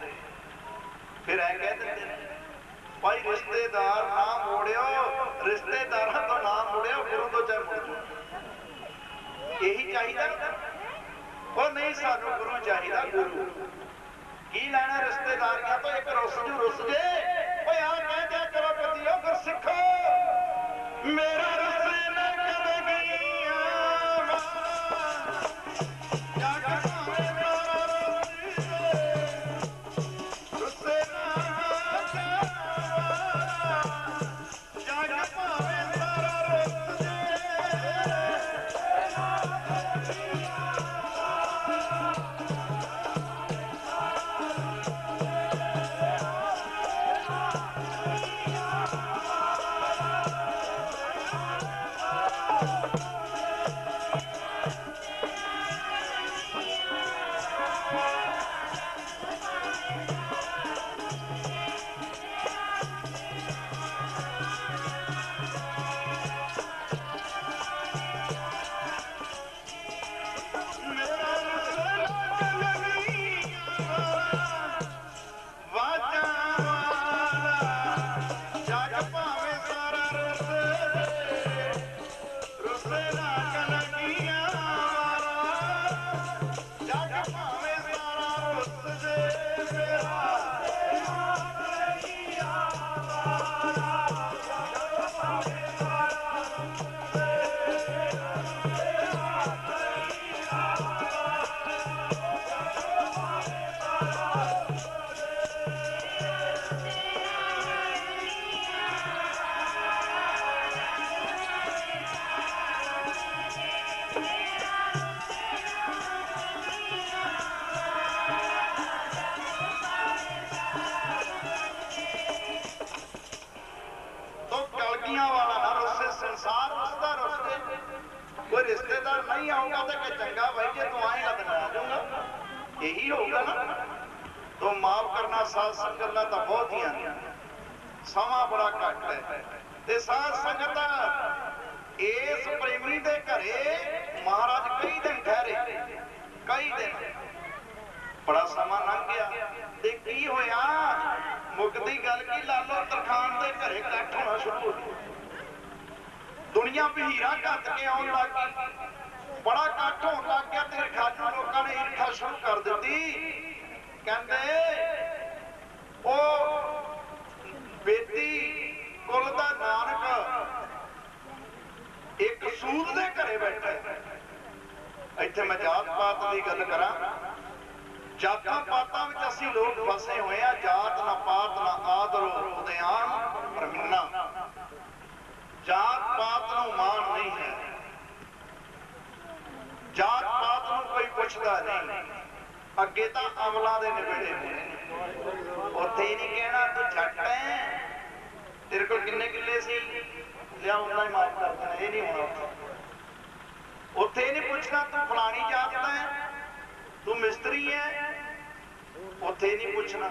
ਫਿਰ ਐ ਕਹਿ ਦਿੰਦੇ ਨੇ ਭਾਈ ਰਿਸ਼ਤੇਦਾਰ ਨਾ ਮੋੜਿਓ, ਰਿਸ਼ਤੇਦਾਰਾਂ ਤੋਂ ਨਾ ਮੁੜਿਓ, ਗੁਰੂ ਤੋਂ ਚਾਹੇ ਮੁੜ ਜਾਓ। ਇਹੀ ਚਾਹੀਦਾ। ਉਹ ਨਹੀਂ, ਸਾਨੂੰ ਗੁਰੂ ਚਾਹੀਦਾ। ਗੁਰੂ ਕੀ ਲੈਣਾ ਰਿਸ਼ਤੇਦਾਰੀਆਂ ਤੋਂ, ਇੱਕ ਰੁੱਸ ਜੂ ਰੁੱਸ ਜੇ। ਓਏ ਆ ਕਹਿ ਦਿਆ ਕਰੋ ਪਤੀਓ ਗੁਰਸਿੱਖੋ, ਮੇਰਾ ਰੁੱਸੇ ਨਾ ਕਰ ਗਈਆਂ ਜਗ ਭਾਵੇਂ ਮਾਰਾ ਰੁੱਸੇ ਨਾ ਜਗ ਭਾਵੇਂ ਸਾਰਾ ਰੁੱਸ ਜੇ। ਕੋਈ ਰਿਸ਼ਤੇਦਾਰ ਨਹੀਂ ਆਊਗਾ ਤਾਂ ਕਿ ਚੰਗਾ ਭਾਈ ਜੇ ਤੂੰ ਆਏਗਾ ਤਾਂ ਮੈਂ ਆ ਜਾਊਂਗਾ, ਇਹੀ ਹੋਊਗਾ ਨਾ। ਤੋ ਮਾਫ ਕਰਨਾ ਸਾਧ ਸੰਗਤ ਨਾਲ ਤਾਂ ਬਹੁਤੀਆਂ ਨੇ, ਸਮਾਂ ਬੜਾ ਘੱਟ ਹੈ। ਤੇ ਸਾਧ ਸੰਗਤ ਇਸ ਪ੍ਰੇਮੀ ਦੇ ਘਰੇ ਮਹਾਰਾਜ ਕਈ ਦਿਨ ਠਹਿਰੇ, ਕਈ ਦਿਨ, ਬੜਾ ਸਮਾਂ ਲੰਘ ਗਿਆ। ਤੇ ਕੀ ਹੋਇਆ, ਮੁੱਕਦੀ ਗੱਲ ਕੀ, ਲਾਲੋ ਤਰਖਾਨ ਦੇ ਘਰੇ ਇਕੱਠ ਹੋਣਾ ਸ਼ੁਰੂ ਹੋ ਗਿਆ। ਦੁਨੀਆ ਭੀਰਾ ਘੱਟ ਕੇ ਆਉਣ ਲੱਗ ਗਈ, ਬੜਾ ਇਕੱਠ ਹੋਣ ਲੱਗ ਗਿਆ ਤੇ ਰਖਾਜੂ ਲੋਕਾਂ ਨੇ ਈਰਖਾ ਸ਼ੁਰੂ ਕਰ ਦਿੱਤੀ। ਕਹਿੰਦੇ बेटी कुल दा नानक एक सूद दे घरे बैठा। इत्थे मैं जात पात की गल करा, जातां पातां विच असीं लोग फसे हुए आ। जात ना पात ना आदर उदयान परमिना, जात पात नूं मान नहीं है, जात पात नूं कोई पुछदा नहीं। अगे तां अमलां दे निबेड़े होने ने, उत्थे ही नहीं कहना तू जट है, तेरे कोल किन्ने किले सी, लिया उन्ना ही माफ कर देना, ये नहीं होना। उत्थे नहीं पूछना तू फलानी जात दा है, तू मिस्त्री है, उत्थे नहीं पूछना।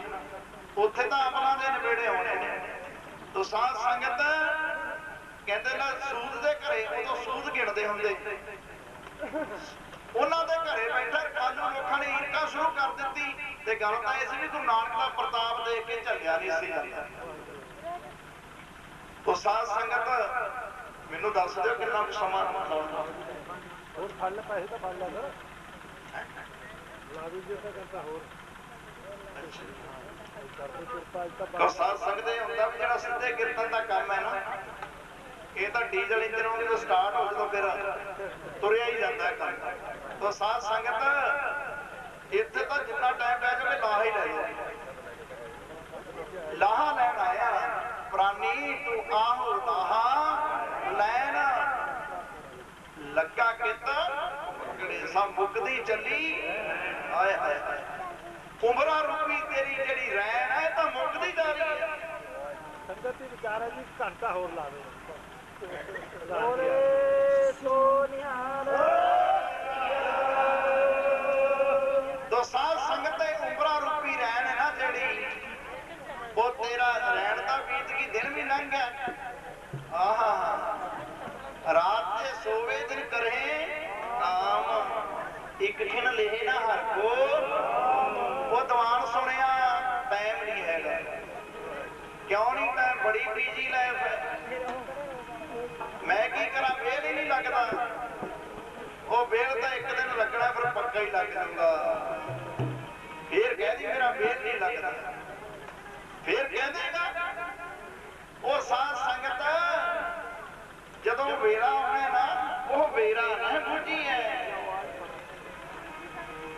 उत्थे तां अमलां दे निबेड़े होने ने। तो साध संगत कहते ना सूद दे घरे उदों सूद गिणदे हुंदे, उन्हां दे घरे बैठे कल नूं लोकां ने ईरखा शुरू कर दित्ती। ते गल तां इह सी भी गुरु नानक दा प्रताप देख के झल्लिया नहीं सी जांदा। तो साध संगत मैनूं दस दिओ किन्ना कुछ समां लाउणा। ਹੋਰ ਫੜ ਲੈ ਪੈਸੇ ਤਾਂ ਫੜ ਲੈ ਫਿਰ ਲਾ ਵੀ ਜੇ ਤਾਂ ਕਰਦਾ ਹੋਰ ਕਰਦੇ ਕਿਰਪਾ ਅੱਜ ਤਾਂ ਸਾਧ ਸੰਗਤ ਇਹ ਹੁੰਦਾ ਵੀ ਜਿਹੜਾ ਸਿੱਧੇ ਕੀਰਤਨ ਦਾ ਕੰਮ ਹੈ ਨਾ, ਇਹ ਤਾਂ ਡੀਜ਼ਲ ਇੰਜਨ ਜਦੋਂ ਸਟਾਰਟ ਹੋ ਜਦੋਂ ਫਿਰ ਤੁਰਿਆ ਹੀ ਜਾਂਦਾ ਹੈ ਕੰਮ। ਤਾਂ ਸਾਧ ਸੰਗਤ ਇੱਥੇ ਤਾਂ ਜਿੰਨਾ ਟਾਈਮ ਪੈ ਜਾਵੇ ਲਾਹਾ ਹੀ ਲੈ ਜਾਓ। ਲਾਹਾ ਲੈਣ ਆਇਆ ਪ੍ਰਾਨੀ ਤੂੰ ਆਹੋ ਲਾਹਾ ਲੈਣ ਲੱਗਾ ਕਿਤ ਗਣੇਸ਼ਾ ਮੁਕਦੀ ਚੱਲੀ। ਆਏ ਹਾਏ ਹਾਏ ਉਮਰਾਂ ਰੂਪੀ ਤੇਰੀ ਜਿਹੜੀ ਰੈਣ ਹੈ ਤਾਂ ਮੁਕਦੀ ਜਾ ਰਹੀ ਹੈ। ਸੰਗਤ ਦੀ ਵਿਚਾਰ ਹੈ ਜੀ ਘੰਟਾ ਹੋਰ ਲਾਵੇ। तो साध संगत उमरा रूपी रैन है ना जेड़ी, वो तेरा रैन दा बीत की दिन भी लंघ गया। आहा रात से सोवे दिन करे काम, एक दिन लेहे ना हर को। वो दीवान सुनिया टाइम नहीं हैगा, क्यों नहीं टाइम, बड़ी बिजी लाइफ है, मैं की करा, वेल ही नहीं लगता। वो वेल तो एक दिन लगना फिर पक्का ही लग जाऊंगा। फिर कह दी मेरा वेल नहीं लगता, फिर कह देगा वो साध संगत जदों वेला आना ना, वो वेरा ना बूझी है।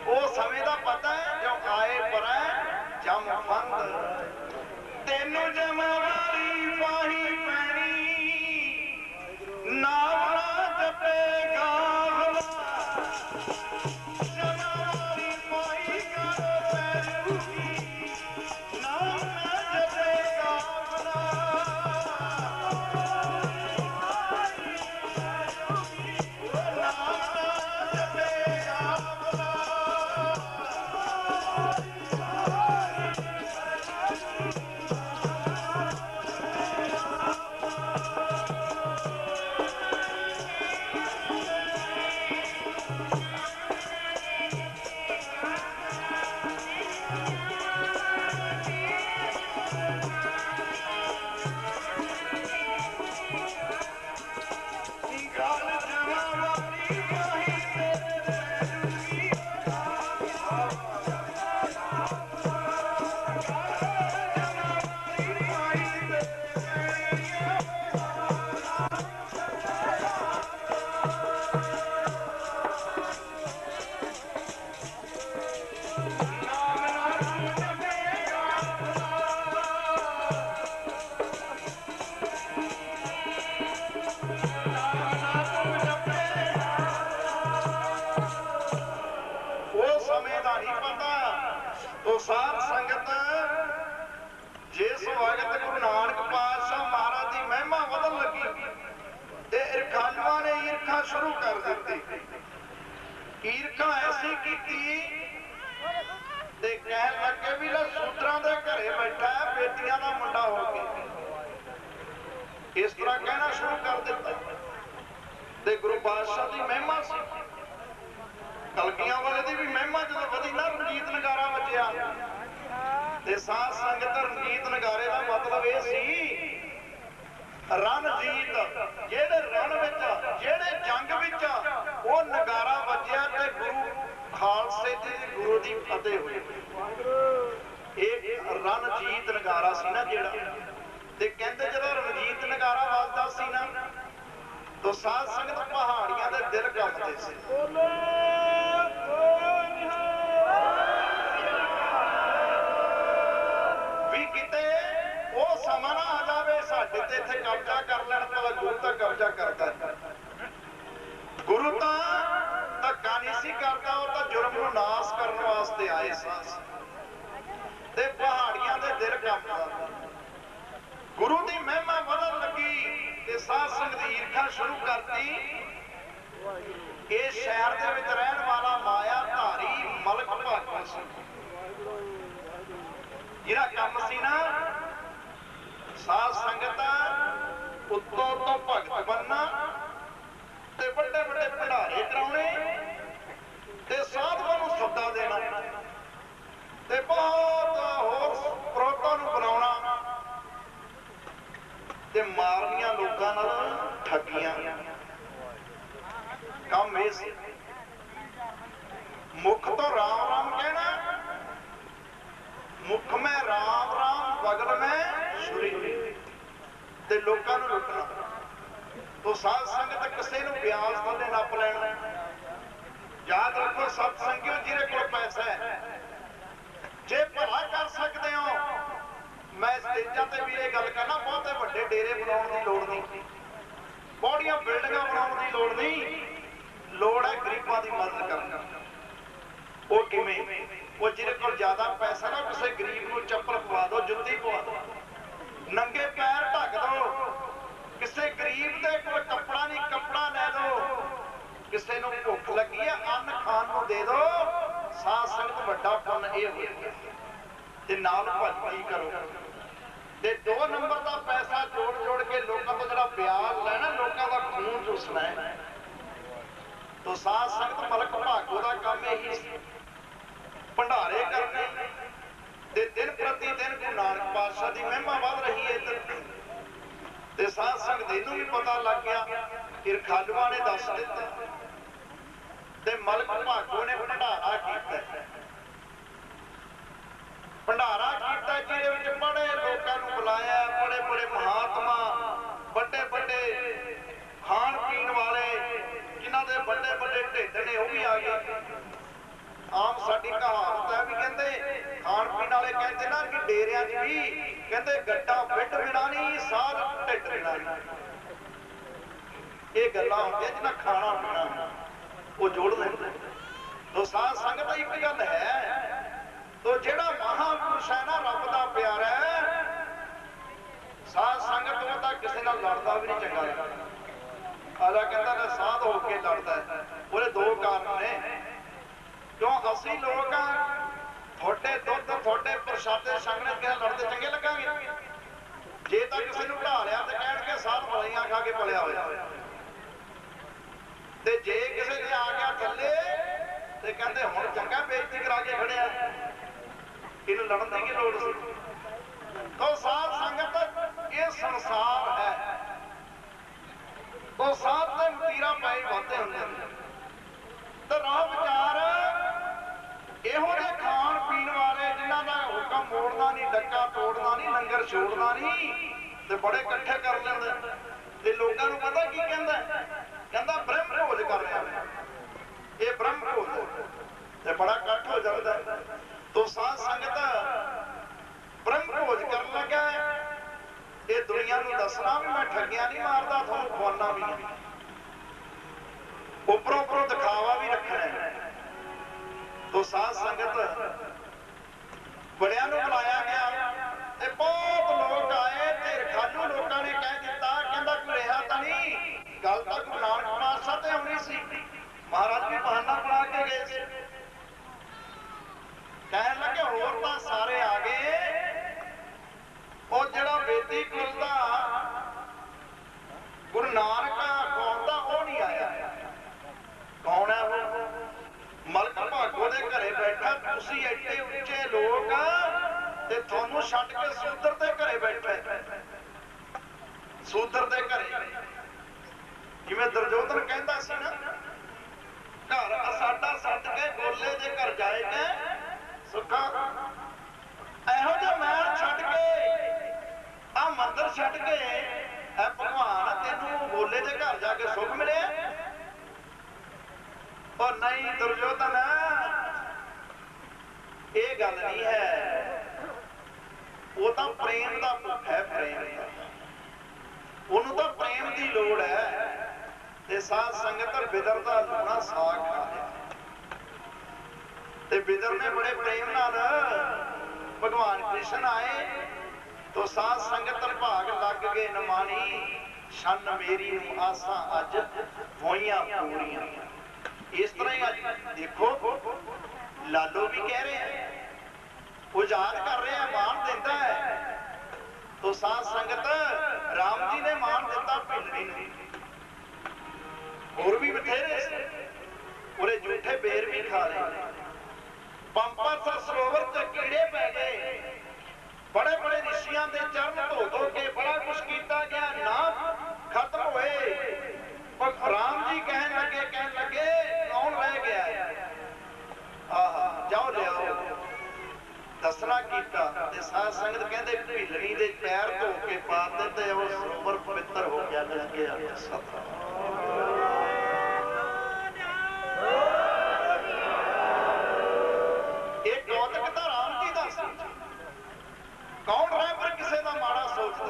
वो समय का पता है जो आए पर जम फंद, तेनू जमावारी पाही पैनी नाम ना जपेगा जमावारी पाही करो पैरूगी नाम ना जपेगा साध संगत जिस वक्त गुरु नानक पातशाह महाराज की महिमा बदल लगी ते ईरखालुआं ने ईरखा शुरू कर दी। ईरखा ऐसी की कह लगे भी ला सूत्रां दे घरे बैठा है बेटियां दा मुंडा हो के, इस तरह कहना शुरू कर दिता। ते गुरु पातशाह की महिमा सी, कलगियां वाले की भी महिमा जो वधी ना, रंजीत नगारा बजया। साध संगत रंजीत नगारे का मतलब यह सी रणजीत, जेड़े रण विच जेड़े जंग विच वो नगारा बजया ते गुरु खालसे जी गुरु की फतेह हुई। एक रण ਰਣਜੀਤ ਨਗਾਰਾ ਸੀ ਨਾ ਜਿਹੜਾ, ਤੇ ਕਹਿੰਦੇ ਜਦੋਂ ਰਣਜੀਤ ਨਗਾਰਾ ਵੱਜਦਾ ਸੀ ਨਾ ਤਾਂ ਸਾਧ ਸੰਗਤ ਪਹਾੜੀਆਂ ਦੇ ਦਿਲ ਕੰਬਦੇ ਸੀ। ਵੀ ਕਿਤੇ ਉਹ ਸਮਾਂ ਨਾ ਆ ਜਾਵੇ ਸਾਡੇ ਤੇ ਇੱਥੇ ਕਬਜ਼ਾ ਕਰ ਲੈਣ, ਭਲਾ ਗੁਰੂ ਤਾਂ ਕਬਜ਼ਾ ਕਰਦਾ। ਗੁਰੂ ਤਾਂ ਧੱਕਾ ਨਹੀਂ ਸੀ ਕਰਦਾ, ਉਹ ਤਾਂ ਜੁਰਮ ਨੂੰ ਨਾਸ ਕਰਨ ਵਾਸਤੇ ਆਏ ਸੀ ਤੇ ਪਹਾੜੀਆਂ ਦੇ ਦਿਲ ਕੰਬਦਾ। ਗੁਰੂ ਦੀ ਮਹਿਮਾ ਵਧਣ ਲੱਗੀ ਤੇ ਸਾਧ ਸੰਗਤ ਦੀ ਈਰਖਾ ਸ਼ੁਰੂ ਕਰਤੀ। ਇਹ ਸ਼ਹਿਰ ਦੇ ਵਿੱਚ ਰਹਿਣ ਵਾਲਾ ਮਾਇਆ ਧਾਰੀ ਮਲਕ ਭਾਗਾ ਸੀ, ਜਿਹੜਾ ਕੰਮ ਸੀ ਨਾ ਸਾਧ ਸੰਗਤ ਉੱਤੋਂ ਤੋਂ ਭਗਤ ਬਣਨਾ ਤੇ ਵੱਡੇ ਵੱਡੇ ਭੰਡਾਰੇ ਕਰਾਉਣੇ ਤੇ ਸਾਧੂਆਂ ਨੂੰ ਸੱਦਾ ਦੇਣਾ ਤੇ ਬਹੁਤ ਹੋਰ ਪ੍ਰੋਤਾਂ ਨੂੰ ਬਣਾਉਣਾ ਤੇ ਮਾਰਨੀਆਂ ਲੋਕਾਂ ਨਾਲ ਠੱਗੀਆਂ। ਕੰਮ ਇਹ ਸੀ। ਮੁਖ ਤੋਂ ਰਾਮ ਰਾਮ ਕਹਿਣਾ, ਮੁਖ ਮੈਂ ਰਾਮ ਰਾਮ ਬਗਲ ਮੈਂ ਛੁਰੀ, ਤੇ ਲੋਕਾਂ ਨੂੰ ਲੁੱਟਣਾ। ਤੋ ਸਾਧ ਸੰਗਤ ਕਿਸੇ ਨੂੰ ਵਿਆਜ ਥੱਲੇ ਨੱਪ ਲੈਣਾ। ਯਾਦ ਰੱਖੋ ਸਤ ਸੰਗਿਓ, ਜਿਹਦੇ ਕੋਲ ਪੈਸਾ ਹੈ, ਜੇ ਭਲਾ ਕਰ ਸਕਦੇ ਹੋ, ਮੈਂ ਸਟੇਜਾਂ ਤੇ ਵੀ ਇਹ ਗੱਲ ਕਰਨਾ, ਬਹੁਤੇ ਵੱਡੇ ਡੇਰੇ ਬਣਾਉਣ ਦੀ ਲੋੜ ਨਹੀਂ, ਬਹੁੜੀਆਂ ਬਿਲਡਿੰਗਾਂ ਬਣਾਉਣ ਦੀ ਲੋੜ ਨਹੀਂ, ਲੋੜ ਹੈ ਗਰੀਬਾਂ ਦੀ ਮਦਦ ਕਰਨ। ਉਹ ਕਿਵੇਂ? ਉਹ ਜਿਹਦੇ ਕੋਲ ਜ਼ਿਆਦਾ ਪੈਸਾ ਨਾ, ਕਿਸੇ ਗਰੀਬ ਨੂੰ ਚੱਪਲ ਪਵਾ ਦਿਓ, ਜੁੱਤੀ ਪਵਾ ਦਿਓ, ਨੰਗੇ ਪੈਰ ਢੱਕ ਦਿਓ। ਕਿਸੇ ਗਰੀਬ ਦੇ ਕੋਲ ਕੱਪੜਾ ਨਹੀਂ, ਕੱਪੜਾ ਲੈ ਦਿਓ। ਕਿਸੇ ਨੂੰ ਭੁੱਖ ਲੱਗੀ ਹੈ, ਅੰਨ ਖਾਣ ਨੂੰ ਦੇ ਦਿਓ। ਸਾਧ ਸੰਗਤ ਵੱਡਾ ਪੁੰਨ ਇਹ ਹੋਇਆ। ਤੇ ਨਾਲ ਭਗਤੀ ਕਰੋ ਤੇ 2 ਨੰਬਰ ਦਾ ਪੈਸਾ ਜੋੜ ਜੋੜ ਕੇ ਲੋਕਾਂ ਤੋਂ ਜਿਹੜਾ ਵਿਆਜ ਲੈਣਾ, ਲੋਕਾਂ ਦਾ ਖੂਨ ਚੂਸਣਾ ਹੈ। ਤੋ ਸਾਧ ਸੰਗਤ ਮਲਕ ਭਾਗੋ ਦਾ ਕੰਮ ਇਹੀ ਸੀ, ਭੰਡਾਰੇ ਕਰਨੇ ਤੇ ਦਿਨ ਪ੍ਰਤੀ ਦਿਨ ਗੁਰੂ ਨਾਨਕ ਪਾਤਸ਼ਾਹ ਦੀ ਮਹਿਮਾ ਵੱਧ ਰਹੀ ਹੈ ਇੱਧਰ। ਤੇ ਸਾਧ ਸੰਗਤ ਇਹਨੂੰ ਵੀ ਪਤਾ ਲੱਗ ਗਿਆ, ਰਖਾਲੂਆਂ ਨੇ ਦੱਸ ਦਿੱਤਾ ਤੇ ਮਲਕ ਭਾਗੋ ਨੇ ਭੰਡਾਰਾ ਕੀਤਾ। ਭੰਡਾਰਾ ਕੀਤਾ ਜਿਹਦੇ ਵਿੱਚ ਬੜੇ ਲੋਕਾਂ ਨੂੰ ਬੁਲਾਇਆ, ਬੜੇ ਬੜੇ ਮਹਾਤਮਾ, ਵੱਡੇ ਵੱਡੇ ਖਾਣ ਪੀਣ ਵਾਲੇ, ਜਿਨ੍ਹਾਂ ਦੇ ਵੱਡੇ ਵੱਡੇ ਢਿੱਡ ਨੇ, ਉਹ ਵੀ ਆ ਗਏ। ਆਮ ਸਾਡੀ ਕਹਾਵਤ ਹੈ ਵੀ ਕਹਿੰਦੇ ਖਾਣ ਪੀਣ ਵਾਲੇ ਕਹਿੰਦੇ ਨਾ ਕਿ ਡੇਰਿਆਂ 'ਚ ਵੀ ਕਹਿੰਦੇ ਗੱਡਾ ਬਿੱਡ ਬਿਨਾ ਨਹੀਂ, ਸਾਧ ਢਿੱਡ ਬਿਨਾ ਨਹੀਂ। ਇਹ ਗੱਲਾਂ ਹੁੰਦੀਆਂ ਜਿਹਨਾਂ ਖਾਣਾ ਪੀਣਾ ਉਹ ਜੋੜ ਲੈਂਦੇ। ਤੋ ਸਾਧ ਸੰਗਤ ਇੱਕ ਗੱਲ ਹੈ, ਤੋ ਜਿਹੜਾ ਮਹਾਂਪੁਰਸ਼ ਹੈ ਨਾ, ਰੱਬ ਦਾ ਪਿਆਰਾ ਹੈ, ਸਾਧ ਸੰਗਤ ਉਹ ਤਾਂ ਕਿਸੇ ਨਾਲ ਲੜਦਾ ਵੀ ਨਹੀਂ ਚੰਗਾ ਲੱਗਦਾ। ਆਲਾ ਕਹਿੰਦਾ ਨਾ ਸਾਧ ਹੋ ਕੇ ਲੜਦਾ ਹੈ। ਉਹਦੇ 2 ਕਾਰਨ ਨੇ। ਕਿਉਂ? ਅਸੀਂ ਲੋਕ ਆ, ਤੁਹਾਡੇ ਦੁੱਧ ਤੁਹਾਡੇ ਪ੍ਰਸ਼ਾਦੇ ਸੰਗਣੇ ਕਿਸੇ ਲੜਦੇ ਚੰਗੇ ਲੱਗਾਂਗੇ? ਜੇ ਤਾਂ ਕਿਸੇ ਨੂੰ ਢਾ ਲਿਆ ਤੇ ਕਹਿਣਗੇ ਸਾਧ ਮਲਾਈਆਂ ਖਾ ਕੇ ਪਲਿਆ ਹੋਇਆ, ਤੇ ਜੇ ਕਿਸੇ ਨੇ ਆ ਗਿਆ ਥੱਲੇ ਤੇ ਕਹਿੰਦੇ ਹੁਣ ਚੰਗਾ ਬੇਇੱਜ਼ਤੀ ਕਰਾ ਕੇ ਖੜਿਆ, ਇਹਨੂੰ ਲੜਨ ਦੀ ਕੀ ਲੋੜ ਸੀ? ਤੋ ਸਾਧ ਸੰਗਤ ਇਹ ਸੰਸਾਰ ਹੈ, ਤੋ ਸਾਧ ਦੇ ਮਤੀਰਾ ਪਏ ਵਾਧੇ ਹੁੰਦੇ ਨੇ। ਤੇ ਰਾਹ ਵਿਚਾਰ ਇਹੋ ਜਿਹੇ ਖਾਣ ਪੀਣ ਵਾਲੇ ਜਿਨ੍ਹਾਂ ਦਾ ਹੁਕਮ ਮੋੜਨਾ ਨਹੀਂ, ਡੱਕਾ ਤੋੜਨਾ ਨਹੀਂ, ਲੰਗਰ ਛੋੜਨਾ ਨਹੀਂ, ਤੇ ਬੜੇ ਇਕੱਠੇ ਕਰ ਲੈਂਦੇ। ਤੇ ਲੋਕਾਂ ਨੂੰ ਪਤਾ ਕੀ ਕਹਿੰਦਾ? ਕਹਿੰਦਾ ਬ੍ਰਹਮ ਭੋਜ ਕਰ ਰਿਹਾ, ਇਹ ਬ੍ਰਹਮ ਭੋਜ, ਤੇ ਬੜਾ ਇਕੱਠ ਹੋ ਜਾਂਦਾ। ਤੋ ਸਾਧ ਸੰਗਤ ਬ੍ਰਹਮ ਭੋਜ ਕਰਨ ਲੱਗਾ। ਇਹ ਦੁਨੀਆ ਨੂੰ ਦੱਸਣਾ ਵੀ ਮੈਂ ਠੱਗੀਆਂ ਨਹੀਂ ਮਾਰਦਾ, ਤੁਹਾਨੂੰ ਖਵਾਉਣਾ ਵੀ ਹੈ, ਉੱਪਰੋਂ ਉੱਪਰੋਂ ਦਿਖਾਵਾ ਵੀ ਰੱਖਣਾ ਹੈ। ਤੋ ਸਾਧ ਸੰਗਤ ਬੜਿਆਂ ਨੂੰ ਬੁਲਾਇਆ ਗਿਆ ਤੇ ਬਹੁਤ ਲੋਕ ਆਏ ਤੇ ਰਖਾਲੂ ਲੋਕਾਂ ਨੇ ਕਹਿ ਦਿੱਤਾ, ਕਹਿੰਦਾ ਕੋਈ ਰਿਹਾ ਤਾਂ ਨਹੀਂ, ਗੱਲ ਤਾਂ ਗੁਰੂ ਨਾਨਕ ਪਾਤਸ਼ਾਹ ਤੇ ਆਉਣੀ ਸੀ। ਮਹਾਰਾਜ ਵੀ ਬਹਾਨਾ ਬਣਾ ਕੇ ਗਏ ਸੀ। ਕਹਿਣ ਲੱਗੇ ਹੋਰ ਤਾਂ ਸਾਰੇ ਆ ਗਏ, ਉਹ ਜਿਹੜਾ ਬੇਦੀ ਕੁਲ ਦਾ ਗੁਰੂ ਨਾਨਕ ਕੌਮ ਦਾ ਉਹ ਨਹੀਂ ਆਇਆ। ਕੌਣ ਹੈ ਉਹ? ਮਲਕ ਭਾਗੋ ਦੇ ਘਰੇ ਬੈਠਾ। ਤੁਸੀਂ ਐਡੇ ਉੱਚੇ ਲੋਕ ਤੇ ਤੁਹਾਨੂੰ ਛੱਡ ਕੇ ਸੂਦਰ ਦੇ ਘਰੇ ਬੈਠੇ। ਸੂਦਰ ਦੇ ਘਰੇ, ਜਿਵੇਂ ਦੁਰਯੋਧਨ ਕਹਿੰਦਾ ਸੀ ਨਾ, ਘਰ ਸਾਡਾ ਛੱਡ ਕੇ ਗੋਲੇ ਦੇ ਘਰ ਜਾਏਗਾ ਸੁੱਖਾ। ਇਹੋ ਜਿਹਾ ਮੈਲ छड्ड के आ मंदिर छड्ड के ए भगवान तेनू बोले दे घर जाके सुख मिले? और नहीं दुर्योधन, ये गल नहीं है। वो तो प्रेम का भुख है, प्रेम का, उन्होंने तो प्रेम की लोड़ है। ते साध संगत बिदर का लूना साग खा लिया, ते बिदर ने बड़े प्रेम नाल भगवान कृष्ण आए तो साध संगत भाग लग गए नमानी, शन मेरी आसा अज होइयां पूरियां। इस तरह ही अज देखो लालो भी कह रहे हैं, वो याद कर रहे हैं, मान देता है। तो साध संगत राम जी ने मान दिता भिलनी ने, और भी बथेरे उरे झूठे बेर भी खा रहे। पंपा सरोवर च कीड़े पै गए, बड़े बड़े ऋषियों के चरण धो धो के बड़ा कुछ किया गया, ना खत्म हुए। पर राम जी कहन लगे कौन रह गया? आहा जाओ ले आओ। दसना कीता ते साध संगत कहते भिलनी दे पैर धो के पा दिते, वो सरोवर पवित्र हो गया, लग गया सतनाम। एक कौतक तो राम जी का सी, कौन रह पर किसी का माड़ा सोचते,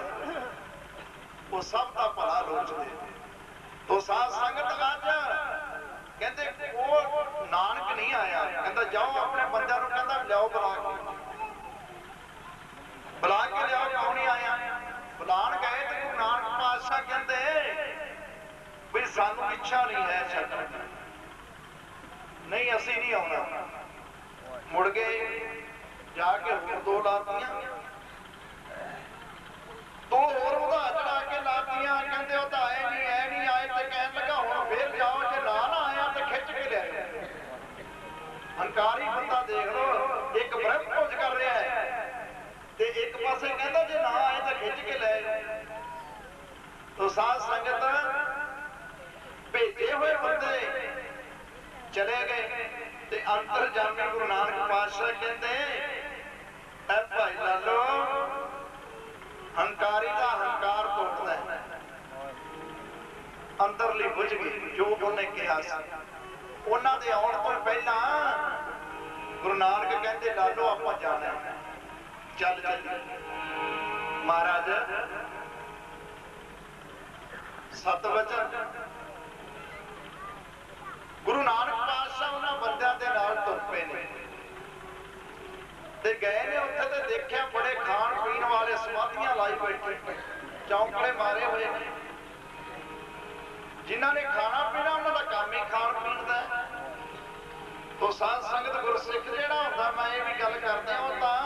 वो सब का भला लोचते। तो साध संगत अज कहते वो नानक नहीं आया, कहता जाओ अपने बंदे को कहता लियाओ बुला के लियाओ, क्यों नहीं आया? बुलान गए तो गुरु नानक पातशाह कहते भी सानू इच्छा नहीं है छड्डण, नहीं असी नहीं आना। मुड़ गए जाके होर दो लातियां, दो होर वधा चढ़ा के लातियां, कहते वो तो आए नहीं आए, तो कहन लगा हुण फिर जाओ, जे ना आया तो खिच के ले आए। हंकारी बंदा देख लो, एक ब्रह्म खोज कर रहा है ते एक पासे कहता जे ना आए तो खिच के ले आए। तो साध संगत भेजे हुए बंदे चले गए ते अंतरजामी गुरु नानक पातशाह कहते ऐ भाई लालो, हंकारी का हंकार तोड़ना है, अंदरली बुझ गई जो उन्हें कहा सी। उन्हां दे आउण तो पहला गुरु नानक कहते लालो आपां जाना है, चल चल महाराज सतवचन। गुरु नानक पातशाह उन्हां बंदियां दे नाल तुर पे ने ते गए ने, उत्थे ते देखिया बड़े खाण पीण वाले समाधियां लाई बैठे, चौंकड़े मारे हुए ने। जिन्हां ने खाना पीना उन्हां दा काम ही खाण पीण दा। तो साध संगत गुरसिख जिहड़ा हुंदा, मैं ये भी गल करदा, वो तां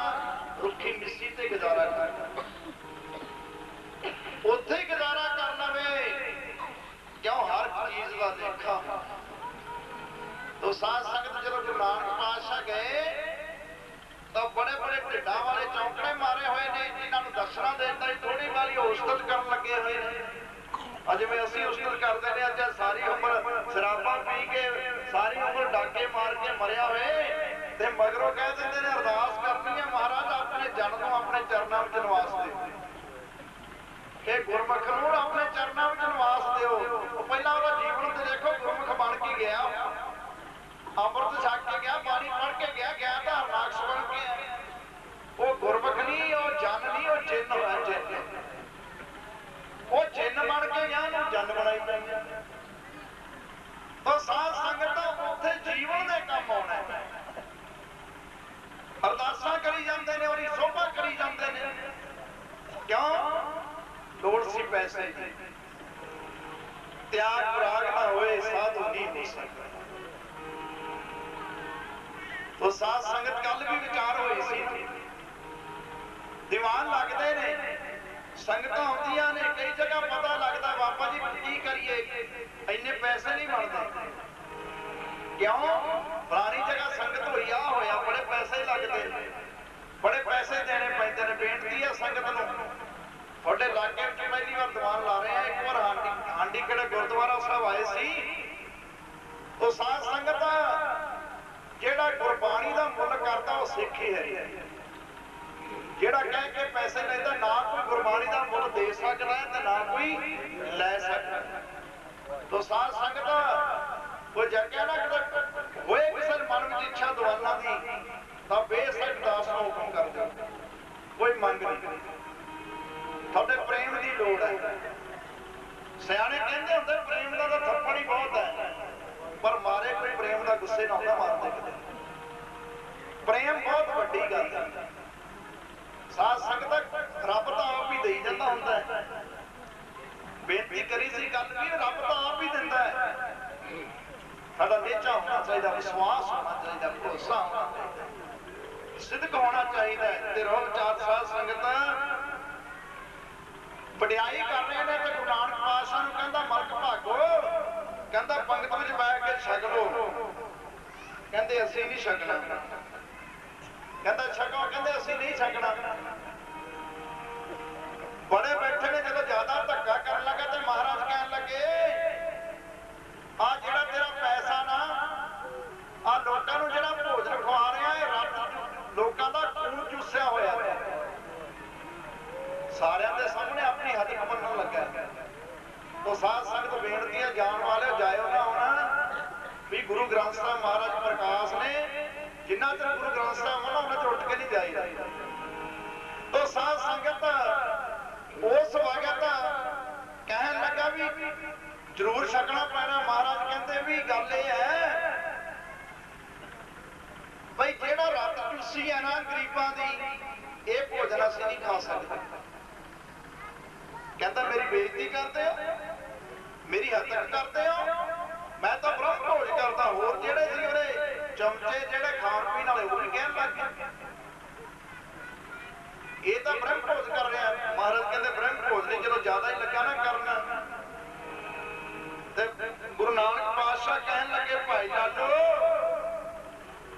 रुखी मिस्सी ते गुजारा करदा, उत्थे ही गुजारा कर लवे, क्यों हर चीज दा लेखा। तो साध संगत जब गुरु नानक पातशाह गए तो बड़े बड़े ढिड्डां वाले चौंकड़े मारे हुए ने, जिन्होंने दर्शना देता ही थोड़ी वाली उस्तत कर लगे हुए हैं। जिवें असीं उस्तत करते हैं, अज सारी उम्र शराबां पी के सारी उम्र डाके मार के मरिया हुए ते मगरों कह देंगे ने अरदास करनी है, महाराज अपने जन को अपने चरणों में निवास दे, कि गुरमुख नूं अपने चरणों में निवास दिओ। पहला वो जीवन तो देखो गुरमुख बन के गया, अमृत छक के गया, पानी पढ़ के गया तो हरनाक्ष बन के। वो गुरमुख नहीं, वो जन नहीं, वो चिन्ह है, चिन्ह। वो चिन्ह बन के गया, जन बनाई जाए। तो साध संगत उत्थे जीवन दे काम आउणा है, अरदासां करी जांदे ने और शोभा करी जांदे ने, क्यों? लोड़ सी पैसे दी, त्याग प्राग ना होए साधु नहीं हो सकता। तो साध संगत कल भी विचार हुई सी, दीवान लगते ने, संगतां आउंदियां ने, कई जगह पता लगता बाबा जी की करिए, इन्ने पैसे नहीं बनते, क्यों? फलानी जगह संगत होई आ होया, बड़े पैसे लगते, बड़े पैसे देने पैंदे ने। बेनती है संगत नूं, ਤੁਹਾਡੇ ਇਲਾਕੇ ਵਿੱਚ ਪਹਿਲੀ ਵਾਰ ਦੀਵਾਨ ਲਾ ਰਹੇ ਆ, ਇੱਕ ਵਾਰ ਹਾਂਡੀ ਕਿਹੜੇ ਗੁਰਦੁਆਰਾ ਸਾਹਿਬ ਆਏ ਸੀ, ਉਹ ਸਾਧ ਸੰਗਤ ਜਿਹੜਾ ਗੁਰਬਾਣੀ ਦਾ ਮੁੱਲ ਕਰਦਾ ਉਹ ਸਿੱਖ ਹੀ ਹੈ। ਜਿਹੜਾ ਕਹਿ ਕੇ ਪੈਸੇ ਲੈਂਦਾ, ਨਾ ਕੋਈ ਗੁਰਬਾਣੀ ਦਾ ਮੁੱਲ ਦੇ ਸਕਦਾ ਹੈ ਤੇ ਨਾ ਕੋਈ ਲੈ ਸਕਦਾ। ਤੋ ਸਾਧ ਸੰਗਤ ਕੋਈ ਜਗਿਆ ਨਾ ਕਿਤੇ ਹੋਏ ਕਿਸੇ ਮਨ ਵਿੱਚ ਇੱਛਾ ਦਵਾਨਾ ਦੀ ਤਾਂ ਬੇਸ਼ੱਕ ਦਾਸ ਨੂੰ ਹੁਕਮ ਕਰ ਦਿਓ, ਕੋਈ ਮੰਗ ਨਹੀਂ। ਤੁਹਾਡੇ ਪ੍ਰੇਮ ਦੀ ਲੋੜ ਹੈ। ਸਿਆਣੇ ਕਹਿੰਦੇ ਹੁੰਦੇ ਪ੍ਰੇਮ ਦਾ ਤਾਂ ਥੱਪੜ ਹੀ ਬਹੁਤ ਹੈ, ਪਰ ਮਾਰੇ ਕੋਈ ਪ੍ਰੇਮ ਦਾ ਗੁੱਸੇ ਨਾ ਹੁੰਦਾ ਮਾਰਦੇ ਕਿਤੇ। ਪ੍ਰੇਮ ਬਹੁਤ ਵੱਡੀ ਗੱਲ ਹੈ। ਸਾਧ ਸੰਗਤ ਰੱਬ ਤਾਂ ਆਪ ਹੀ ਦੇਈ ਜਾਂਦਾ ਹੁੰਦਾ ਹੈ। ਬੇਨਤੀ ਕਰੀ ਸੀ ਗੱਲ ਵੀ ਰੱਬ ਤਾਂ ਆਪ ਹੀ ਦਿੰਦਾ ਹੈ। ਸਾਡਾ ਨਿਹਚਾ ਹੋਣਾ ਚਾਹੀਦਾ, ਵਿਸ਼ਵਾਸ ਹੋਣਾ ਚਾਹੀਦਾ, ਭਰੋਸਾ ਹੋਣਾ ਚਾਹੀਦਾ, ਸਿੱਧਕ ਹੋਣਾ ਚਾਹੀਦਾ ਤੇ ਰੋਹ ਚਾਰ ਸਾਧ ਸੰਗਤ ਵਡਿਆਈ ਕਰ ਰਹੇ ਨੇ ਤੇ ਗੁਰੂ ਨਾਨਕ ਪਾਤਸ਼ਾਹ ਨੂੰ ਕਹਿੰਦਾ ਮਲਕ ਭਾਗੋ, ਕਹਿੰਦਾ ਪੰਗਤ ਵਿੱਚ ਬੈਠ ਕੇ ਛਕ ਲੋ। ਕਹਿੰਦੇ ਅਸੀਂ ਨਹੀਂ ਛਕਣਾ। ਕਹਿੰਦਾ ਛਕੋ, ਕਹਿੰਦੇ ਅਸੀਂ ਨਹੀਂ ਛਕਣਾ। ਬੜੇ ਬੈਠੇ ਨੇ, ਜਦੋਂ ਜ਼ਿਆਦਾ ਧੱਕਾ ਕਰਨ ਲੱਗਾ ਤੇ ਮਹਾਰਾਜ ਕਹਿਣ ਲੱਗੇ ਆ ਜਿਹੜਾ ਤੇਰਾ ਪੈਸਾ ਨਾ, ਆ ਲੋਕਾਂ ਨੂੰ ਜਿਹੜਾ ਭੋਜਨ ਖਵਾ ਰਿਹਾ ਇਹ ਰੱਬ ਲੋਕਾਂ ਦਾ ਖੂਨ ਚੂਸਿਆ ਹੋਇਆ। ਸਾਰਿਆਂ ਦੇ ਸਾਹਮਣੇ ਆਪਣੀ ਹੱਦ ਮੰਨਣ ਲੱਗਾ। ਉਹ ਸਾਧ ਸੰਗਤ ਬੇਨਤੀ ਹੈ, ਜਾਣ ਵਾਲਿਓ ਜਾਇਓ ਨਾ ਹੁਣ ਵੀ ਗੁਰੂ ਗ੍ਰੰਥ ਸਾਹਿਬ ਮਹਾਰਾਜ ਪ੍ਰਕਾਸ਼ ਨੇ, ਜਿੰਨਾ ਚਿਰ ਗੁਰੂ ਗ੍ਰੰਥ ਸਾਹਿਬ ਹੋਣਾ ਉਹਨਾਂ ਚ ਉੱਠ ਕੇ ਨਹੀਂ ਜਾਈਦਾ। ਤੋ ਸਾਧ ਸੰਗਤ ਉਸ ਵਕਤ ਕਹਿਣ ਲੱਗਾ ਵੀ ਜ਼ਰੂਰ ਛਕਣਾ ਪੈਣਾ। ਮਹਾਰਾਜ ਕਹਿੰਦੇ ਵੀ ਗੱਲ ਇਹ ਹੈ ਬਈ ਜਿਹੜਾ ਰੱਤ ਚੂਸੀ ਹੈ ਨਾ ਗਰੀਬਾਂ ਦੀ, ਇਹ ਭੋਜਨ ਅਸੀਂ ਨਹੀਂ ਖਾ ਸਕਦੇ। ਕਹਿੰਦਾ ਮੇਰੀ ਬੇਇੱਜ਼ਤੀ ਕਰਦੇ ਹੋ, ਮੇਰੀ ਹੱਤਕ ਕਰਦੇ ਹੋ। ਮੈਂ ਤਾਂ ਬ੍ਰਹਮ ਭੋਜ ਕਰਦਾ। ਹੋਰ ਜਿਹੜੇ ਸੀ ਉਹਦੇ ਚਮਚੇ ਜਿਹੜੇ ਖਾਣ ਪੀਣ ਵਾਲੇ ਉਹ ਵੀ ਕਹਿਣ ਲੱਗ ਗਏ ਇਹ ਤਾਂ ਬ੍ਰਹਮ ਭੋਜ ਕਰ ਰਿਹਾ। ਮਹਾਰਾਜ ਕਹਿੰਦੇ ਬ੍ਰਹਮ ਭੋਜ ਨਹੀਂ, ਜਦੋਂ ਜ਼ਿਆਦਾ ਹੀ ਲੱਗਾ ਨਾ ਕਰਨਾ ਤੇ ਗੁਰੂ ਨਾਨਕ ਪਾਤਸ਼ਾਹ ਕਹਿਣ ਲੱਗੇ ਭਾਈ ਲਾਲੋ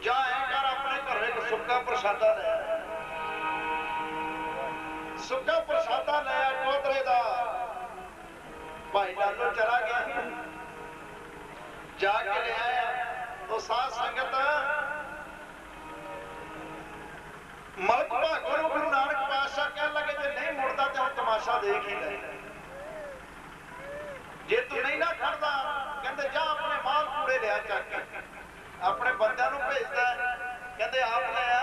ਜਾ ਐ ਕਰ, ਆਪਣੇ ਘਰੋਂ ਇੱਕ ਸੁੱਕਾ ਪ੍ਰਸ਼ਾਦਾ ਲੈ। ਸੁੱਕਾ ਪ੍ਰਸ਼ਾਦਾ ਲਿਆ ਕੋਤਰੇ ਦਾ। ਭਾਈ ਲਾਲੋ ਚਲਾ ਗਿਆ, ਜਾ ਕੇ ਲੈ ਆਇਆ। ਉਹ ਸਾਧ ਸੰਗਤ ਮਲਕ ਭਾਗੋ ਨੂੰ ਗੁਰੂ ਨਾਨਕ ਪਾਤਸ਼ਾਹ ਕਹਿਣ ਲੱਗੇ ਜੇ ਨਹੀਂ ਮੁੜਦਾ ਤੇ ਹੁਣ ਤਮਾਸ਼ਾ ਦੇਖ ਹੀ ਲੈ। ਜੇ ਤੂੰ ਨਹੀਂ ਨਾ ਖੜਦਾ, ਕਹਿੰਦੇ ਜਾ ਆਪਣੇ ਮਾਲ ਕੂੜੇ ਲਿਆ ਚੱਕ ਕੇ। ਆਪਣੇ ਬੰਦਿਆਂ ਨੂੰ ਭੇਜਦਾ, ਕਹਿੰਦੇ ਆਪ ਲੈ ਆ।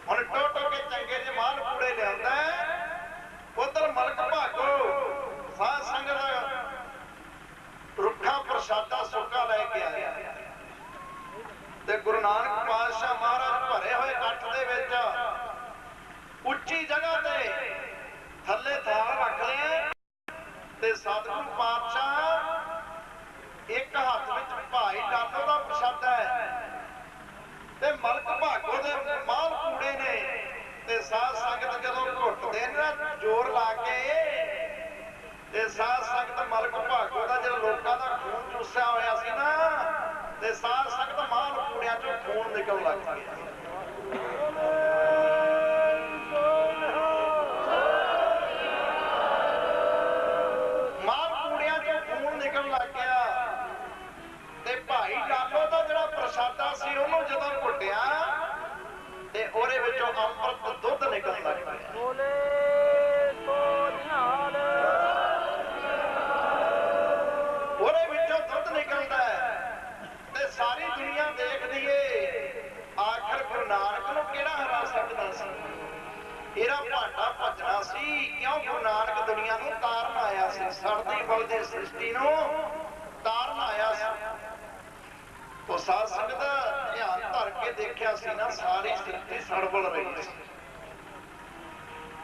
ਹੁਣ ਟੋ ਕੇ ਚੰਗੇ ਜਿਹੇ ਮਾਲ ਕੂੜੇ ਲਿਆਉਂਦਾ। ਉਧਰ ਮਲਕ ਭਾਗੋ ਸਾਧ ਸੰਗਤ ਰੁੱਖਾ ਪ੍ਰਸ਼ਾਦਾ ਸੁੱਕਾ ਲੈ ਕੇ ਆਇਆ ਤੇ ਗੁਰੂ ਨਾਨਕ ਪਾਤਸ਼ਾਹ ਮਹਾਰਾਜ ਭਰੇ ਹੋਏ ਇਕੱਠ ਦੇ ਵਿੱਚ ਉੱਚੀ ਜਗ੍ਹਾ ਤੇ ਥੱਲੇ ਥਾਲ ਰੱਖ ਲਿਆ ਤੇ ਸਤਿਗੁਰੂ ਪਾਤਸ਼ਾਹ ਇੱਕ ਹੱਥ ਵਿੱਚ ਭਾਈ ਲਾਲੋ ਦਾ ਪ੍ਰਸ਼ਾਦਾ ਹੈ ਤੇ ਮਲਕ ਭਾਗੋ ਦੇ ਮਾਲ ਕੂੜੇ ਨੇ। ਤੇ ਸਾਧ ਸੰਗਤ ਜਦੋਂ ਘੁੱਟਦੇ ਨੇ ਨਾ ਜ਼ੋਰ ਲਾ ਕੇ, ਤੇ ਸਾਧ ਸੰਗਤ ਮਲਕ ਭਾਗੋ ਦਾ ਜਦੋਂ ਲੋਕਾਂ ਦਾ ਖੂਨ ਚੂਸਿਆ ਹੋਇਆ ਸੀ ਨਾ, ਤੇ ਸਾਧ ਸੰਗਤ ਮਾਲ ਕੂੜਿਆਂ ਚੋਂ ਖੂਨ ਨਿਕਲਣ ਲੱਗ ਗਿਆ। ਮਾਲ ਕੂੜਿਆਂ ਚੋਂ ਖੂਨ ਨਿਕਲਣ ਲੱਗ ਗਿਆ ਤੇ ਭਾਈ ਲਾਲੋ ਦਾ ਜਿਹੜਾ ਪ੍ਰਸ਼ਾਦਾ ਸੀ ਉਹਨੂੰ ਜਦੋਂ ਘੁੱਟਿਆ ਤੇ ਉਹਦੇ ਵਿੱਚੋਂ ਅੰਮ੍ਰਿਤ ਦੁੱਧ ਨਿਕਲਣ ਲੱਗ ਪਿਆ। ਉਹਦੇ ਵਿੱਚੋਂ ਦੁੱਧ ਨਿਕਲਦਾ ਤੇ ਸਾਰੀ ਦੁਨੀਆ ਦੇਖਦੀ ਏ ਆਖਰ ਗੁਰੂ ਨਾਨਕ ਨੂੰ ਕਿਹੜਾ ਹਰਾ ਸਕਦਾ ਸੀ। ਇਹਦਾ ਭਾਂਡਾ ਭੱਜਣਾ ਸੀ, ਕਿਉਂ ਗੁਰੂ ਨਾਨਕ ਦੁਨੀਆ ਨੂੰ ਤਾਰਨ ਆਇਆ ਸੀ, ਸੜਦੀ ਬਲਦੀ ਸ੍ਰਿਸ਼ਟੀ ਨੂੰ ਤਾਰਨ ਆਇਆ ਸੀ। ਉਹ ਸਾਧ ਸੰਗਤ ਧਿਆਨ ਧਰ ਕੇ ਦੇਖਿਆ ਸੀ ਨਾ, ਸਾਰੀ ਸ੍ਰਿਸ਼ਟੀ ਸੜਬਲ ਰਹੀ ਸੀ।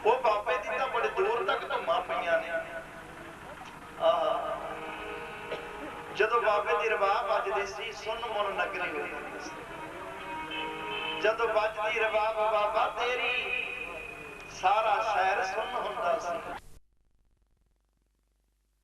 ਉਹ ਬਾਬੇ ਦੀ ਤਾਂ ਬੜੇ ਦੂਰ ਤੱਕ ਧੁੰਮਾਂ ਪਈਆਂ ਨੇ। ਜਦੋਂ ਬਾਬੇ ਦੀ ਰਬਾਬ ਵੱਜਦੀ ਸੀ ਸੁੰਨ ਮੁੰਨ ਨਗਰੀ ਹੋ ਜਾਂਦੀ ਸੀ। ਜਦੋਂ ਵੱਜਦੀ ਰਬਾਬ ਬਾਬਾ ਤੇਰੀ ਸਾਰਾ ਸ਼ਹਿਰ ਸੁੰਨ ਹੁੰਦਾ ਸੀ।